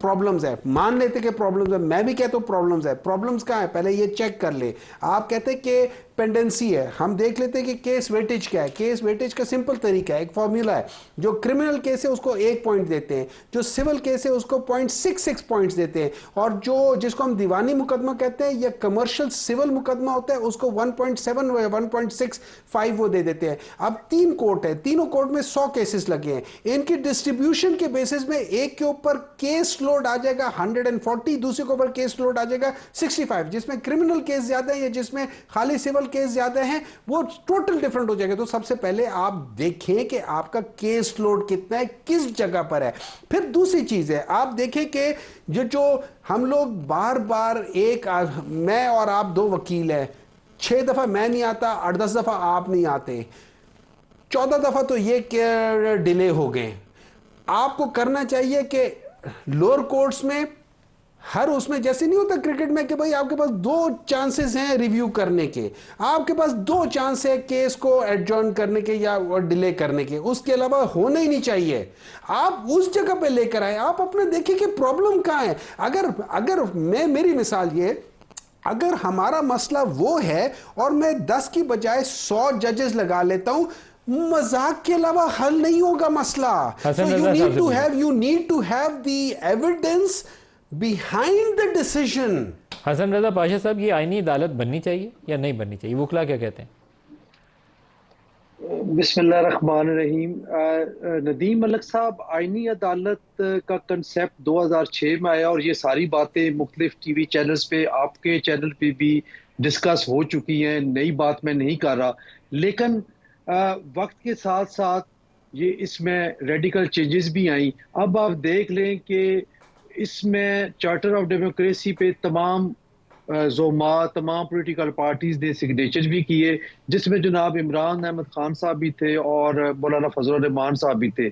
प्रॉब्लम्स है, मान लेते कि प्रॉब्लम्स है, मैं भी कहता हूं प्रॉब्लम्स है। प्रॉब्लम्स कहां है, पहले ये चेक कर ले। आप कहते हैं कि पेंडेंसी है, हम देख लेते हैं कि केस वेटेज क्या है। केस वेटेज का सिंपल तरीका है, एक फॉर्मूला है। जो क्रिमिनल केस है उसको 1 पॉइंट देते हैं, जो सिविल केस है उसको 0.66 पॉइंट्स देते हैं, और जो जिसको हम दीवानी मुकदमा कहते हैं या कमर्शियल सिविल मुकदमा होता है उसको 1.7 या 1.65 वो दे देते हैं। अब 3 कोर्ट है, तीनों कोर्ट में 100 केसेस लगे हैं। इनकी डिस्ट्रीब्यूशन के बेसिस में एक के ऊपर केस लोड आ जाएगा 140, दूसरे के ऊपर केस लोड आ जाएगा 65, जिसमें क्रिमिनल केस ज्यादा है या जिसमें खाली सिविल केस ज्यादा है, वो टोटल डिफरेंट हो जाएगा। तो सबसे पहले आप देखें कि आपका केस लोड कितना है, किस जगह पर है। फिर दूसरी चीज है, आप देखें कि जो हम लोग बार बार मैं और आप 2 वकील हैं, 6 दफा मैं नहीं आता, 8-10 दफा आप नहीं आते, 14 दफा तो ये डिले हो गए। आपको करना चाहिए कि लोअर कोर्ट्स में हर उसमें जैसे नहीं होता क्रिकेट में कि भाई आपके पास 2 चांसेस हैं रिव्यू करने के, आपके पास 2 चांस है केस को एडजॉर्न करने के या डिले करने के, उसके अलावा होना ही नहीं चाहिए। आप उस जगह पे लेकर आए, आप अपने देखिए कि प्रॉब्लम कहां है। अगर मेरी मिसाल ये, अगर हमारा मसला वो है और मैं 10 की बजाय 100 जजेस लगा लेता हूं, मजाक के अलावा हल नहीं होगा मसला। हसन So रजा साहब से you need to have the evidence behind the decision. Hasan Raza Pasha साहब, ये आईनी अदालत बननी चाहिए या नहीं बननी चाहिए? वकला क्या कहते हैं? बिस्मिल्लाहिर्रहमानिर्रहीम। नदीम मलिक साहब, आईनी अदालत का कंसेप्ट 2006 में आया और ये सारी बातें मुख्तलिफ टीवी चैनल्स पे, आपके चैनल पे भी डिस्कस हो चुकी हैं। नई बात मैं नहीं कर रहा, लेकिन वक्त के साथ साथ ये इसमें रेडिकल चेंजेस भी आई। अब आप देख लें कि इसमें चार्टर ऑफ डेमोक्रेसी पे तमाम तमाम पॉलिटिकल पार्टीज ने सिग्नेचर भी किए, जिसमें जनाब इमरान अहमद खान साहब भी थे और मौलाना फजल रहमान साहब भी थे।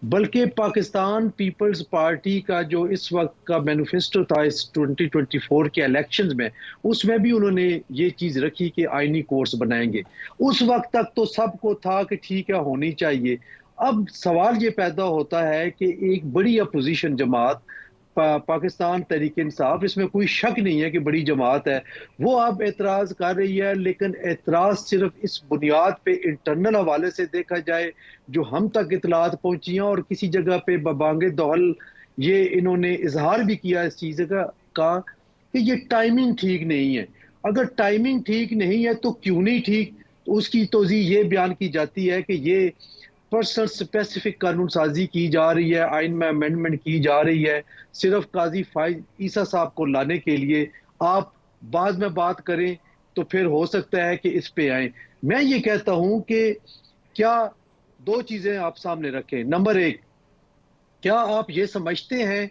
बल्कि पाकिस्तान पीपल्स पार्टी का जो इस वक्त का मैनिफेस्टो था इस 2024 के इलेक्शंस में, उसमें भी उन्होंने ये चीज़ रखी कि आईनी कोर्स बनाएंगे। उस वक्त तक तो सबको था कि ठीक है, होनी चाहिए। अब सवाल ये पैदा होता है कि एक बड़ी अपोजिशन जमात पाकिस्तान तहरीक इंसाफ, इसमें कोई शक नहीं है कि बड़ी जमात है, वो अब एतराज़ कर रही है। लेकिन एतराज़ सिर्फ इस बुनियाद पे इंटरनल हवाले से देखा जाए जो हम तक इतलात पहुंची हैं, और किसी जगह पे बबांगे दौहल ये इन्होंने इजहार भी किया इस चीज़ का कि ये टाइमिंग ठीक नहीं है। अगर टाइमिंग ठीक नहीं है तो क्यों नहीं ठीक? तो उसकी तोज़ी ये बयान की जाती है कि ये पर्सनल स्पेसिफिक कानून साजी की जा रही है, आइन में अमेंडमेंट की जा रही है सिर्फ काजी फाइज ईसा साहब को लाने के लिए। आप बाद में बात करें तो फिर हो सकता है कि इस पे आए। मैं ये कहता हूं कि क्या 2 चीजें आप सामने रखें। नंबर 1, क्या आप ये समझते हैं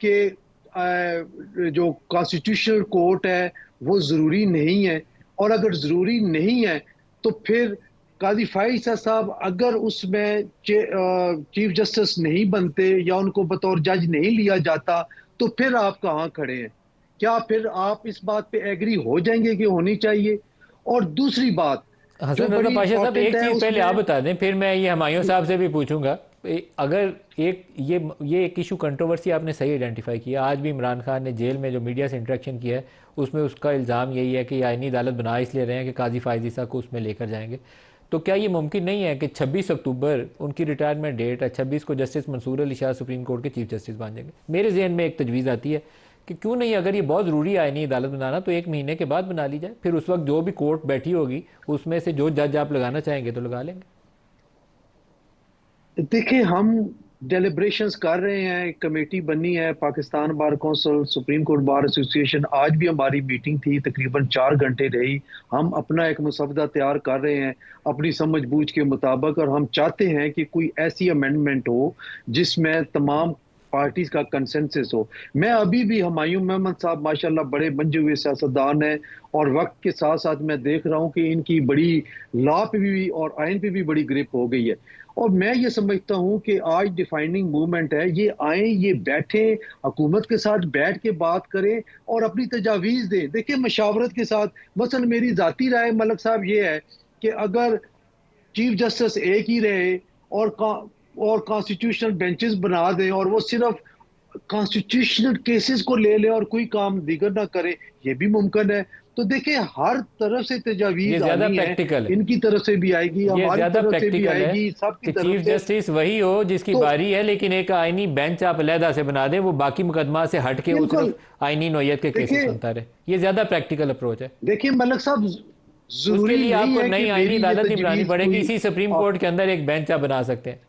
कि जो कॉन्स्टिट्यूशनल कोर्ट है वो जरूरी नहीं है? और अगर जरूरी नहीं है तो फिर काजी फाइजा साहब अगर उसमें चीफ जस्टिस नहीं बनते या उनको बतौर जज नहीं लिया जाता, तो फिर आप कहाँ खड़े हैं? क्या फिर आप इस बात पे एग्री हो जाएंगे कि होनी चाहिए? और दूसरी बात जो हसन रजा बड़ी पाशा साहब, एक इंपॉर्टेंट है चीज़ पहले उसमें, आप बता दें, फिर मैं ये हमायूं साहब से भी पूछूंगा। अगर ये एक इशू कंट्रोवर्सी आपने सही आइडेंटिफाई किया। आज भी इमरान खान ने जेल में जो मीडिया से इंटरेक्शन किया है उसमें उसका इल्ज़ाम यही है कि आईनी अदालत बना इसलिए रहे हैं कि काजी फायज ईसा को उसमें लेकर जाएंगे। तो क्या ये मुमकिन नहीं है कि 26 अक्टूबर उनकी रिटायरमेंट डेट है, 26 को justice Mansoor Ali Shah supreme court के चीफ जस्टिस बन जाएंगे? मेरे जहन में एक तजवीज़ आती है कि क्यों नहीं, अगर ये बहुत ज़रूरी है आईनी अदालत बनाना, तो 1 महीने के बाद बना ली जाए। फिर उस वक्त जो भी कोर्ट बैठी होगी उसमें से जो जज आप लगाना चाहेंगे तो लगा लेंगे। देखिए, हम डेलिब्रेशंस कर रहे हैं, कमेटी बनी है, Pakistan bar council, supreme court bar association. आज भी हमारी मीटिंग थी, तकरीबन 4 घंटे रही। हम अपना एक मसवदा तैयार कर रहे हैं अपनी समझ बूझ के मुताबिक, और हम चाहते हैं कि कोई ऐसी अमेंडमेंट हो जिसमें तमाम पार्टीज का कंसेंसस हो। मैं अभी भी हुमायूं मोहम्मद साहब माशाल्लाह बड़े मंजे हुए सियासतदान हैं, और वक्त के साथ साथ मैं देख रहा हूं कि इनकी बड़ी लॉ पे भी और आइन पे भी बड़ी ग्रिप हो गई है। और मैं ये समझता हूं कि आज डिफाइनिंग मूवमेंट है, ये आए, ये बैठे, हुकूमत के साथ बैठ के बात करें और अपनी तजावीज़ दें। देखिए, मशावरत के साथ, मसलन मेरी ज़ाती राय मलिक साहब ये है कि अगर चीफ जस्टिस एक ही रहे और कॉन्स्टिट्यूशनल बेंचेस बना दें और वो सिर्फ कॉन्स्टिट्यूशनल केसेस को ले ले और कोई काम दीगर ना करे, ये भी मुमकिन है। तो देखिए, हर तरफ से ये तजावीज ज्यादा आनी प्रैक्टिकल है, इनकी तरफ से भी आएगी, ये हमारी ज्यादा तरफ से भी प्रैक्टिकल है आएगी, सबकी कि तरफ चीफ से। जस्टिस वही हो जिसकी तो बारी है, लेकिन एक आईनी बेंच आप अलहदा से बना दें, वो बाकी मुकदमा से हट के वो बिल्कुल। सिर्फ आईनी नौयत के केसेस देखिए सुनता रहे। ये ज्यादा प्रैक्टिकल अप्रोच है। देखिए मलिक साहब, उसके जरूरी लिए नहीं आपको है नई कि आईनी मेरी ये अदालत नहीं बनानी तजवीज पड़ेगी, कोई इसी सुप्रीम कोर्ट के अंदर एक बेंच आप बना सकते हैं।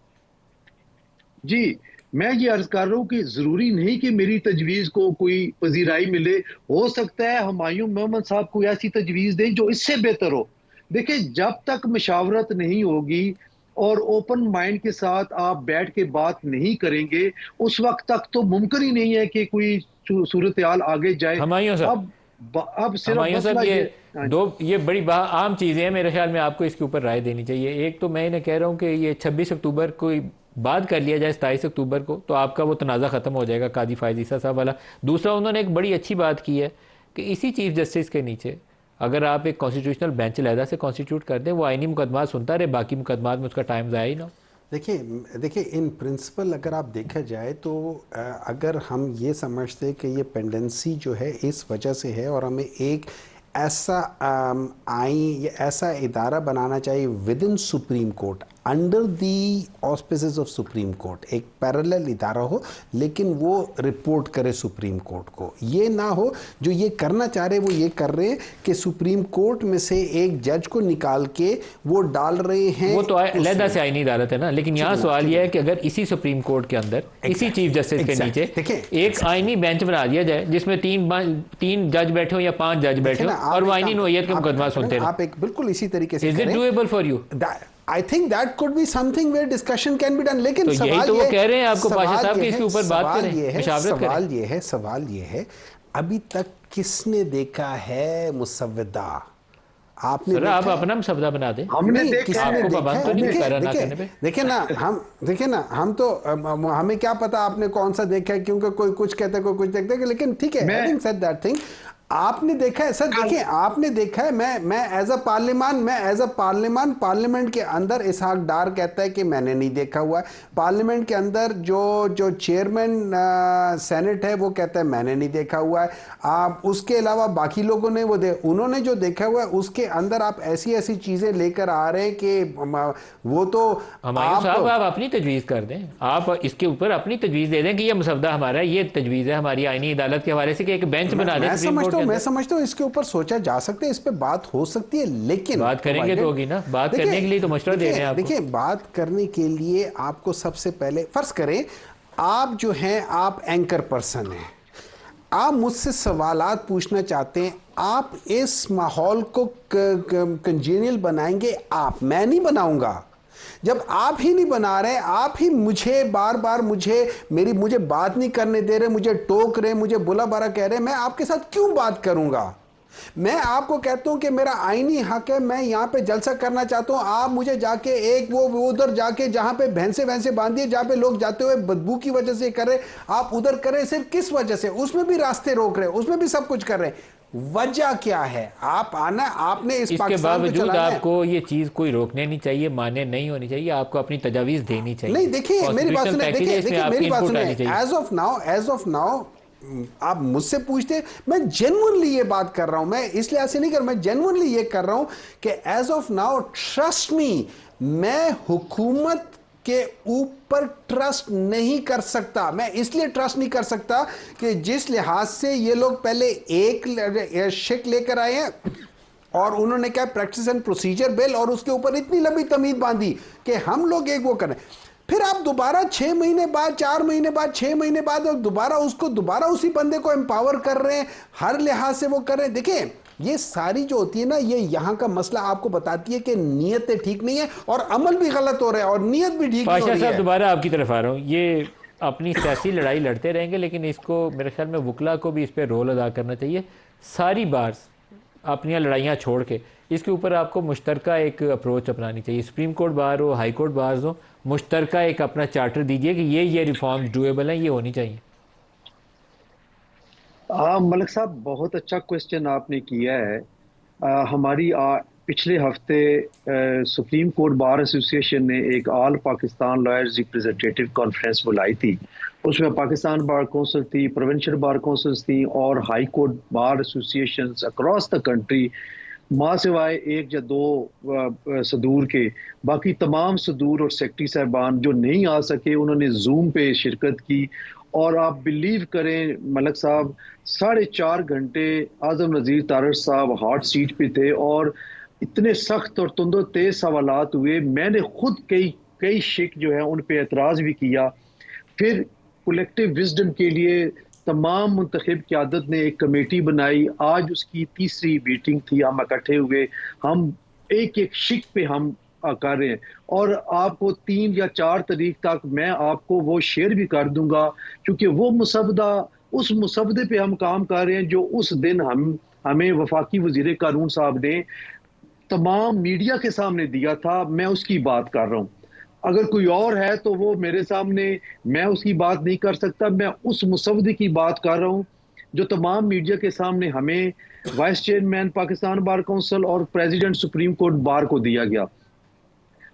जी, मैं ये अर्ज कर रहा हूँ कि जरूरी नहीं कि मेरी तजवीज को कोई पजीराई मिले। हो सकता है हुमायूं मोहम्मद साहब कोई ऐसी तजवीज दें जो इससे बेहतर हो। देखिए, जब तक मशावरत नहीं होगी और ओपन माइंड के साथ आप बैठ के बात नहीं करेंगे, उस वक्त तक तो मुमकिन ही नहीं है कि कोई सूरत हाल आगे जाए। हुमायूं साहब, अब सिर्फ हुमायूं साहब, मसला ये हाँ दो जी। ये बड़ी आम चीज़ें हैं, मेरे ख्याल में आपको इसके ऊपर राय देनी चाहिए। एक तो मैं इन्हें कह रहा हूँ कि ये 26 अक्टूबर को बात कर लिया जाए 27 अक्टूबर को, तो आपका वो तनाज़ा ख़त्म हो जाएगा काजी फायज़ ईसा साहब वाला। दूसरा, उन्होंने एक बड़ी अच्छी बात की है कि इसी चीफ जस्टिस के नीचे अगर आप एक कॉन्स्टिट्यूशनल बेंच अलहदा से कॉन्स्टिट्यूट कर दें, वो आइनी मुकदमा सुनता रहे, बाकी मुकदमा में उसका टाइम ज़ाया ही ना। देखिए इन प्रिंसिपल अगर आप देखा जाए तो अगर हम ये समझते कि ये पेंडेंसी जो है इस वजह से है और हमें एक ऐसा या ऐसा इदारा बनाना चाहिए within supreme court, under the auspices of supreme court, एक पैरेलल इदारा हो लेकिन वो रिपोर्ट करे सुप्रीम कोर्ट को। ये ना हो जो ये करना चाह रहे वो ये कर रहे हैं कि सुप्रीम कोर्ट में से एक जज को निकाल के वो डाल रहे हैं। वो तो अलहदा से आईनी अदालत है ना, लेकिन यहाँ सवाल यह है कि अगर इसी सुप्रीम कोर्ट के अंदर इसी चीफ जस्टिस के नीचे एक आईनी बेंच बना दिया जाए जिसमें तीन जज बैठे हो या 5 जज बैठे हो और वो आईनी नोयत का मुकदमा सुनते हैं, आप एक बिल्कुल इसी तरीके से is it doable for you? I think that could be something where discussion can be done। लेकिन तो यही तो वो कह रहे हैं आपको पाशा साहब कि इसके ऊपर बात करें, मशावरत करें। सवाल ये है अभी तक किसने देखा है मुसव्वदा? आपने सर, आप अपना मुसव्वदा बना दें। हमने देखा, आपको पाबंद तो नहीं कर रहा ना करने पे। देखिए ना हम तो हमें क्या पता आपने कौन सा देखा है, क्योंकि कोई कुछ कहता है कोई कुछ देखता है, लेकिन ठीक है, having said that thing, आपने देखा है सर, देखिए आपने देखा है, मैं एज अ पार्लियामेंट के अंदर इसहाक डार कहता है कि मैंने नहीं देखा हुआ है। पार्लियामेंट के अंदर जो चेयरमैन सेनेट है वो कहता है मैंने नहीं देखा हुआ है। आप उसके अलावा बाकी लोगों ने उन्होंने जो देखा हुआ है उसके अंदर आप ऐसी चीजें लेकर आ रहे हैं कि वो तो आप अपनी तजवीज़ कर दें, आप इसके ऊपर अपनी तजवीज़ दे दें कि ये मुसव्वदा हमारा, ये तजवीज़ है हमारी आईनी अदालत के हवाले से कि एक बेंच बना दें। मैं समझता हूँ इसके ऊपर सोचा जा सकता है, इस पे बात हो सकती है, लेकिन बात करेंगे तो होगी ना, बात करने के लिए तो मशवरा दे रहे हैं आपको। देखिए, बात करने के लिए आपको सबसे पहले फर्ज करें आप जो हैं आप एंकर पर्सन हैं, आप मुझसे सवालात पूछना चाहते हैं, आप इस माहौल को कंजेनियल बनाएंगे आप, मैं नहीं बनाऊंगा। जब आप ही नहीं बना रहे, आप ही मुझे बार बार मुझे बात नहीं करने दे रहे, मुझे टोक रहे, मुझे बुला बारा कह रहे, मैं आपके साथ क्यों बात करूंगा? मैं आपको कहता हूं कि मेरा आईनी हक है, मैं यहां पे जलसा करना चाहता हूं, आप मुझे जाके एक वो उधर जाके जहां पे भैंसे बांधिए, जहां पे लोग जाते हुए बदबू की वजह से कर रहे, आप उधर कर रहे, सिर्फ किस वजह से? उसमें भी रास्ते रोक रहे, उसमें भी सब कुछ कर रहे, वजह क्या है? आप आना, आपने इस इसके बावजूद आपको ये चीज कोई रोकने नहीं चाहिए, माने नहीं होनी चाहिए, आपको अपनी तजावीज देनी चाहिए। नहीं, देखिए मेरी बात सुनिए, मेरी बात सुनिए, एज ऑफ नाउ आप मुझसे पूछते, मैं जेन्युइनली ये बात कर रहा हूं, मैं इसलिए ऐसे नहीं कर, मैं जेन्युइनली ये कर रहा हूं कि as of now trust me, मैं हुकूमत के ऊपर ट्रस्ट नहीं कर सकता। मैं इसलिए ट्रस्ट नहीं कर सकता कि जिस लिहाज से ये लोग पहले एक शिक लेकर आए हैं और उन्होंने क्या प्रैक्टिस एंड प्रोसीजर बिल और उसके ऊपर इतनी लंबी तमीद बांधी कि हम लोग एक वो करें। फिर आप दोबारा 6 महीने बाद, 4 महीने बाद, 6 महीने बाद दोबारा उसी बंदे को एम्पावर कर रहे हैं, हर लिहाज से वो कर रहे हैं। देखिए ये सारी जो होती है ना, ये यहां का मसला आपको बताती है कि नीयतें ठीक नहीं है और अमल भी गलत हो रहा है और नीयत भी ठीक नहीं हो रही है। दोबारा आपकी तरफ आ रहा हूँ। ये अपनी सियासी लड़ाई लड़ते रहेंगे, लेकिन इसको मेरे ख्याल में वकला को भी इस पर रोल अदा करना चाहिए। सारी बार अपनी लड़ाइयाँ छोड़ के इसके ऊपर आपको मुश्तरका एक अप्रोच अपनानी चाहिए। सुप्रीम कोर्ट बार हो, हाई कोर्ट बार हो, मुश्तरका एक अपना चार्टर दीजिए कि ये रिफॉर्म्स डूएबल हैं, ये होनी चाहिए। मलिक साहब, बहुत अच्छा क्वेश्चन आपने किया है। हमारी पिछले हफ्ते सुप्रीम कोर्ट बार एसोसिएशन ने एक all Pakistan lawyers representative conference बुलाई थी। उसमें पाकिस्तान बार काउंसिल थी, प्रोविंशियल बार काउंसिल्स थी और high court bar associations across the country, माँ सिवाय एक या दो सदूर के, बाकी तमाम सदूर और सेक्रेटरी साहबान जो नहीं आ सके उन्होंने जूम पे शिरकत की। और आप बिलीव करें मलिक साहब, 4.5 घंटे आजम नज़ीर तारड़ साहब हॉट सीट पे थे और इतने सख्त और तुंदो तेज सवालात हुए। मैंने खुद कई शिक जो है उन पे एतराज़ भी किया। फिर कलेक्टिव विजडम के लिए तमाम मुंतखब क़यादत ने एक कमेटी बनाई। आज उसकी 3री मीटिंग थी, हम इकट्ठे हुए, हम एक शिक पे हम कर रहे हैं और आपको 3 या 4 तारीख तक मैं आपको वो शेयर भी कर दूंगा, क्योंकि वो मुसवदा, उस मुसवदे पे हम काम कर रहे हैं जो उस दिन हमें वफाकी वजीर कानून साहब ने तमाम मीडिया के सामने दिया था। मैं उसकी बात कर रहा हूँ। अगर कोई और है तो वो मेरे सामने, मैं उसकी बात नहीं कर सकता। मैं उस मुसवदे की बात कर रहा हूँ जो तमाम मीडिया के सामने हमें vice chairman Pakistan bar council और प्रेसिडेंट सुप्रीम कोर्ट बार को दिया गया।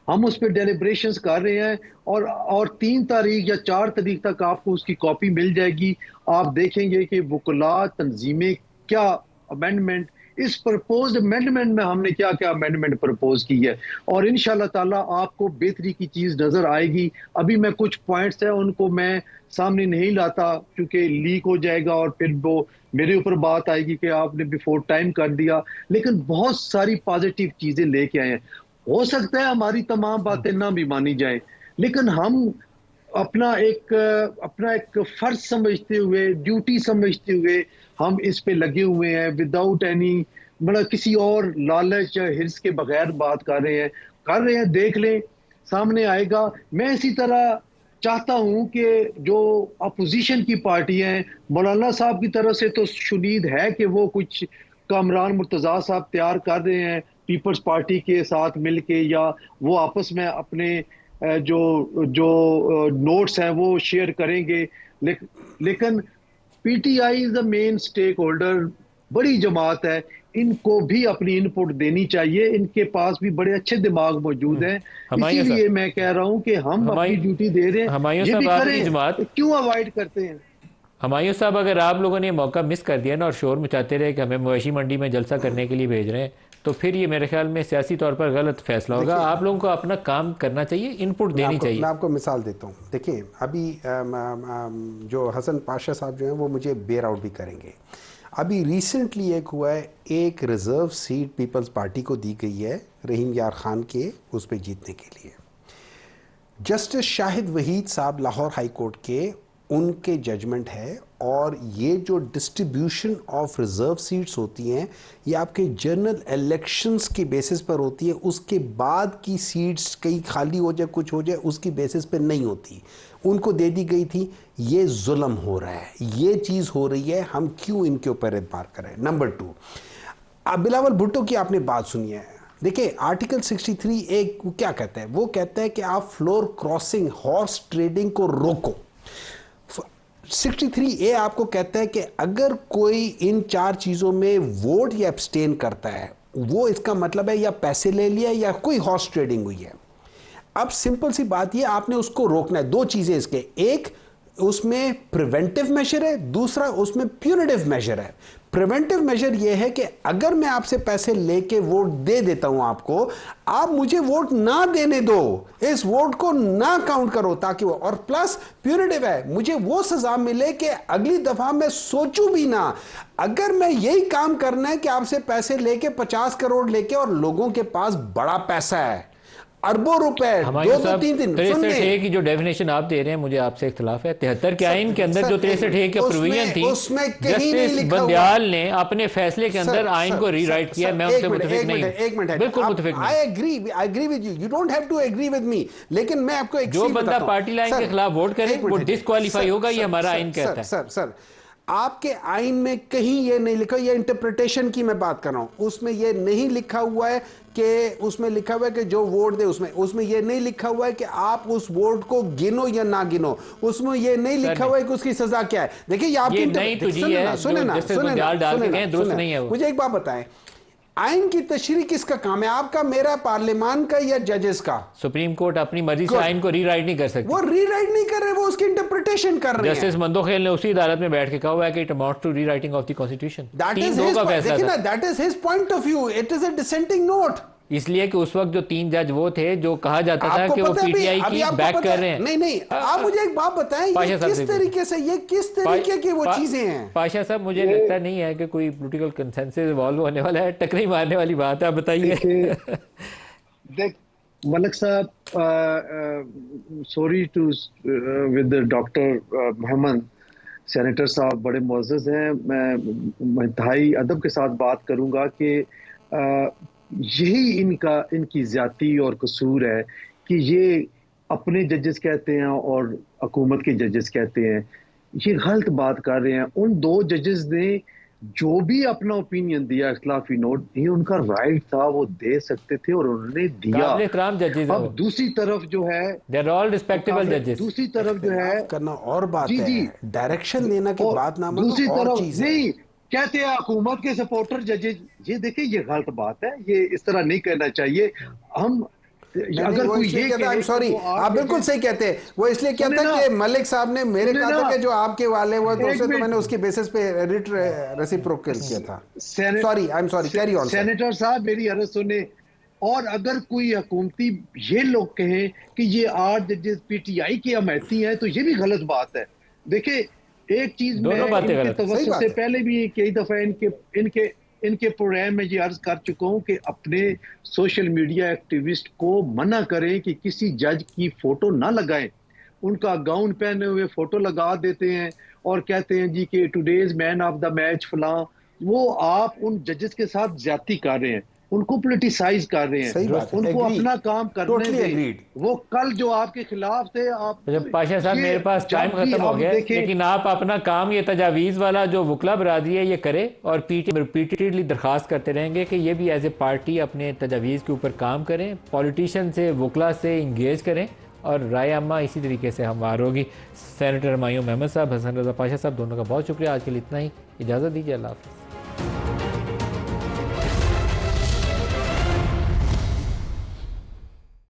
हम उस पर डेलिब्रेशंस कर रहे हैं और 3 तारीख या 4 तारीख तक आपको उसकी कॉपी मिल जाएगी। आप देखेंगे कि वकला तंजीमें क्या अमेंडमेंट, इस प्रपोज्ड अमेंडमेंट में हमने क्या क्या अमेंडमेंट प्रपोज की है और इंशाल्लाह ताला आपको बेहतरी की चीज़ नज़र आएगी। अभी मैं कुछ पॉइंट्स हैं उनको मैं सामने नहीं लाता क्योंकि लीक हो जाएगा और फिर वो मेरे ऊपर बात आएगी कि आपने बिफोर टाइम कर दिया, लेकिन बहुत सारी पॉजिटिव चीज़ें लेके आए हैं। हो सकता है हमारी तमाम बातें ना भी मानी जाए, लेकिन हम अपना एक फर्ज समझते हुए, ड्यूटी समझते हुए हम इस पे लगे हुए हैं, विदाउट एनी मतलब किसी और लालच या हिर्स के बगैर बात कर रहे हैं। देख लें, सामने आएगा। मैं इसी तरह चाहता हूं कि जो अपोजिशन की पार्टी हैं, मौलाना साहब की तरफ से तो शुनीद है कि वो कुछ कामरान मुर्तज़ा साहब तैयार कर रहे हैं पीपल्स पार्टी के साथ मिलके, या वो आपस में अपने जो नोट्स हैं वो शेयर करेंगे। लेकिन PTI is the main stakeholder, बड़ी जमात है, इनको भी अपनी इनपुट देनी चाहिए। इनके पास भी बड़े अच्छे दिमाग मौजूद हैं, इसीलिए मैं कह रहा हूं कि हम अपनी ड्यूटी दे रहे हैं, ये भी करें। क्यों अवॉइड करते हैं? हमायूं साहब, अगर आप लोगों ने मौका मिस कर दिया ना और शोर मचाते रहे कि हमें मवेशी मंडी में जलसा करने के लिए भेज रहे हैं, तो फिर ये मेरे ख्याल में सियासी तौर पर गलत फैसला होगा। आप लोगों को अपना काम करना चाहिए, इनपुट देनी चाहिए। मैं आपको मिसाल देता हूँ। देखिए अभी जो हसन पाशा साहब जो हैं वो मुझे बेयर आउट भी करेंगे। अभी रिसेंटली एक हुआ है, एक रिजर्व सीट पीपल्स पार्टी को दी गई है रहीम यार खान के उस पर जीतने के लिए। जस्टिस शाहिद वहीद साहब लाहौर हाई कोर्ट के, उनके जजमेंट है, और ये जो डिस्ट्रीब्यूशन ऑफ रिजर्व सीट्स होती हैं ये आपके जनरल इलेक्शंस के बेसिस पर होती है। उसके बाद की सीट्स कहीं खाली हो जाए, कुछ हो जाए, उसकी बेसिस पर नहीं होती। उनको दे दी गई थी। ये जुल्म हो रहा है, ये चीज़ हो रही है, हम क्यों इनके ऊपर एतबार करें। नंबर 2, बिलावल भुट्टो की आपने बात सुनी है। देखिए आर्टिकल 63 एक क्या कहता है, वो कहता है कि आप फ्लोर क्रॉसिंग, हॉर्स ट्रेडिंग को रोको। 63A आपको कहता है कि अगर कोई इन 4 चीज़ों में वोट या एब्सटेन करता है, वो इसका मतलब है या पैसे ले लिया या कोई हॉर्स ट्रेडिंग हुई है। अब सिंपल सी बात ये, आपने उसको रोकना है। 2 चीज़ें इसके, एक उसमें प्रिवेंटिव मेजर है, दूसरा उसमें प्यूनिटिव मेजर है। प्रिवेंटिव मेजर ये है कि अगर मैं आपसे पैसे लेके वोट दे देता हूं आपको, आप मुझे वोट ना देने दो, इस वोट को ना काउंट करो, ताकि वो, और प्लस प्यूनिटिव है, मुझे वो सजा मिले कि अगली दफा मैं सोचूं भी ना। अगर मैं यही काम करना है कि आपसे पैसे लेके 50 करोड़ लेके, और लोगों के पास बड़ा पैसा है, अरबों रुपए, हमायूं दो साहब, तीन दिन 63A की जो डेफिनेशन आप दे रहे हैं मुझे आपसे इख्तिलाफ है। 73 के आइन के अंदर जो 63A की प्रोविजन थी, उसमें कहीं नहीं जस्टिस लिखा हुआ। बंदयाल ने अपने फैसले के अंदर आइन को रीराइट किया। मैं उनसे मुतफिक नहीं हूं, एक मिनट, बिल्कुल मुतफिक नहीं। I agree with you, you don't have to agree with me, लेकिन मैं आपको एक जो चीज बंदा बताता हूं। पार्टी लाइन के खिलाफ वोट करे वो डिस्क्वालीफाई होगा, ये हमारा आइन कहता है। सर आपके आइन में कहीं ये नहीं लिखा, ये इंटरप्रिटेशन की मैं बात कर रहा हूं, उसमें ये नहीं लिखा हुआ है कि उसमें लिखा हुआ है कि जो वोट दे उसमें ये नहीं लिखा हुआ है कि आप उस वोट को गिनो या ना गिनो, उसमें ये नहीं लिखा हुआ है कि उसकी सजा क्या है। देखिए ये आपकी मुझे एक बात बताएं, आइन की तशरीह किसका काम है, आपका, मेरा, पार्लियामान का या जजेस का? सुप्रीम कोर्ट अपनी मर्जी से आइन को रीराइट नहीं कर सकती। वो रीराइट नहीं कर रहे, वो उसकी इंटरप्रिटेशन कर रहे हैं। जस्टिस मंदोखेल ने उसी अदालत में बैठ के कहा हुआ है कि it amounts to rewriting of the constitution. That is his point of view, it is a dissenting note. इसलिए कि उस वक्त जो 3 जज वो थे जो कहा जाता था कि वो पीटीआई की बैक कर रहे हैं। नहीं, आप मुझे एक बात बताएं, ये किस तरीके से, ये किस तरीके की वो चीजें हैं? पाशा साहब, मुझे लगता नहीं है कि कोई पॉलिटिकल कंसेंसस इवॉल्व होने वाला है, टकराई मारने वाली बात है, आप बताइए। देख मलिक साहब, sorry to with doctor Mohammad, senator साहब बड़े मुअज़्ज़ज़ हैं, मैं इंतहाई अदब के साथ बात करूंगा कि यही इनकी ज्यादती और कसूर है कि ये अपने जजेस कहते हैं और हुकूमत के जजेस कहते हैं, ये गलत बात कर रहे हैं। उन 2 जजेस ने जो भी अपना ओपिनियन दिया, इख्तिलाफी नोट, ये उनका राइट था, वो दे सकते थे और उन्होंने दिया। अब दूसरी तरफ जो है, दे आर ऑल रिस्पेक्टेबल जजेस, दूसरी तरफ जो है करना और बात है, डायरेक्शन देना की बात ना, दूसरी तरफ नहीं कहते हैं हुकूमत के सपोर्टर जजेस। ये देखिए, ये गलत बात है, ये इस तरह नहीं कहना चाहिए। हम अगर कोई ये कहे, सॉरी, आप बिल्कुल सही कहते हैं, वो इसलिए कहता है कि मलिक साहब ने मेरे कहा था कि जो आपके वाले हुए तो मैंने उसके बेसिस पे रेसिप्रोकल किया था। Sorry, I am sorry, carry on. Senator साहब मेरी अर्ज सुने, और अगर कोई हुकूमती ये लोग कहें कि ये 8 जजेस पीटीआई के हमायती हैं तो ये भी गलत बात है। देखिए एक चीज मैं इनके तवज्जुह से पहले भी कई दफा इनके प्रोग्राम में ये अर्ज कर चुका हूं कि अपने सोशल मीडिया एक्टिविस्ट को मना करें कि किसी जज की फोटो ना लगाएं। उनका गाउन पहने हुए फोटो लगा देते हैं और कहते हैं जी कि today's man of the match फलां। वो आप उन जजेस के साथ ज्यादती कर रहे हैं, उनको पोलिटिसाइज कर रहे हैं, उनको अपना काम करने दें। वो कल जो आपके खिलाफ थे, आप पाशा साहब, मेरे पास टाइम खत्म हो गया, लेकिन आप अपना काम ये तजावीज़ वाला जो वकला बरादरी है ये करे और रिपीटेडली दरख्वास्त करते रहेंगे कि ये भी एज ए पार्टी अपने तजावीज़ के ऊपर काम करें, पॉलिटिशियन से, वकला से इंगेज करें और राय आमा इसी तरीके से हमवार होगी। सेनेटर हमायूं महमद साहब, हसन रज़ा पाशा साहब, दोनों का बहुत शुक्रिया। आज के लिए इतना ही, इजाज़त दीजिए, अल्लाह हाफ़िज़।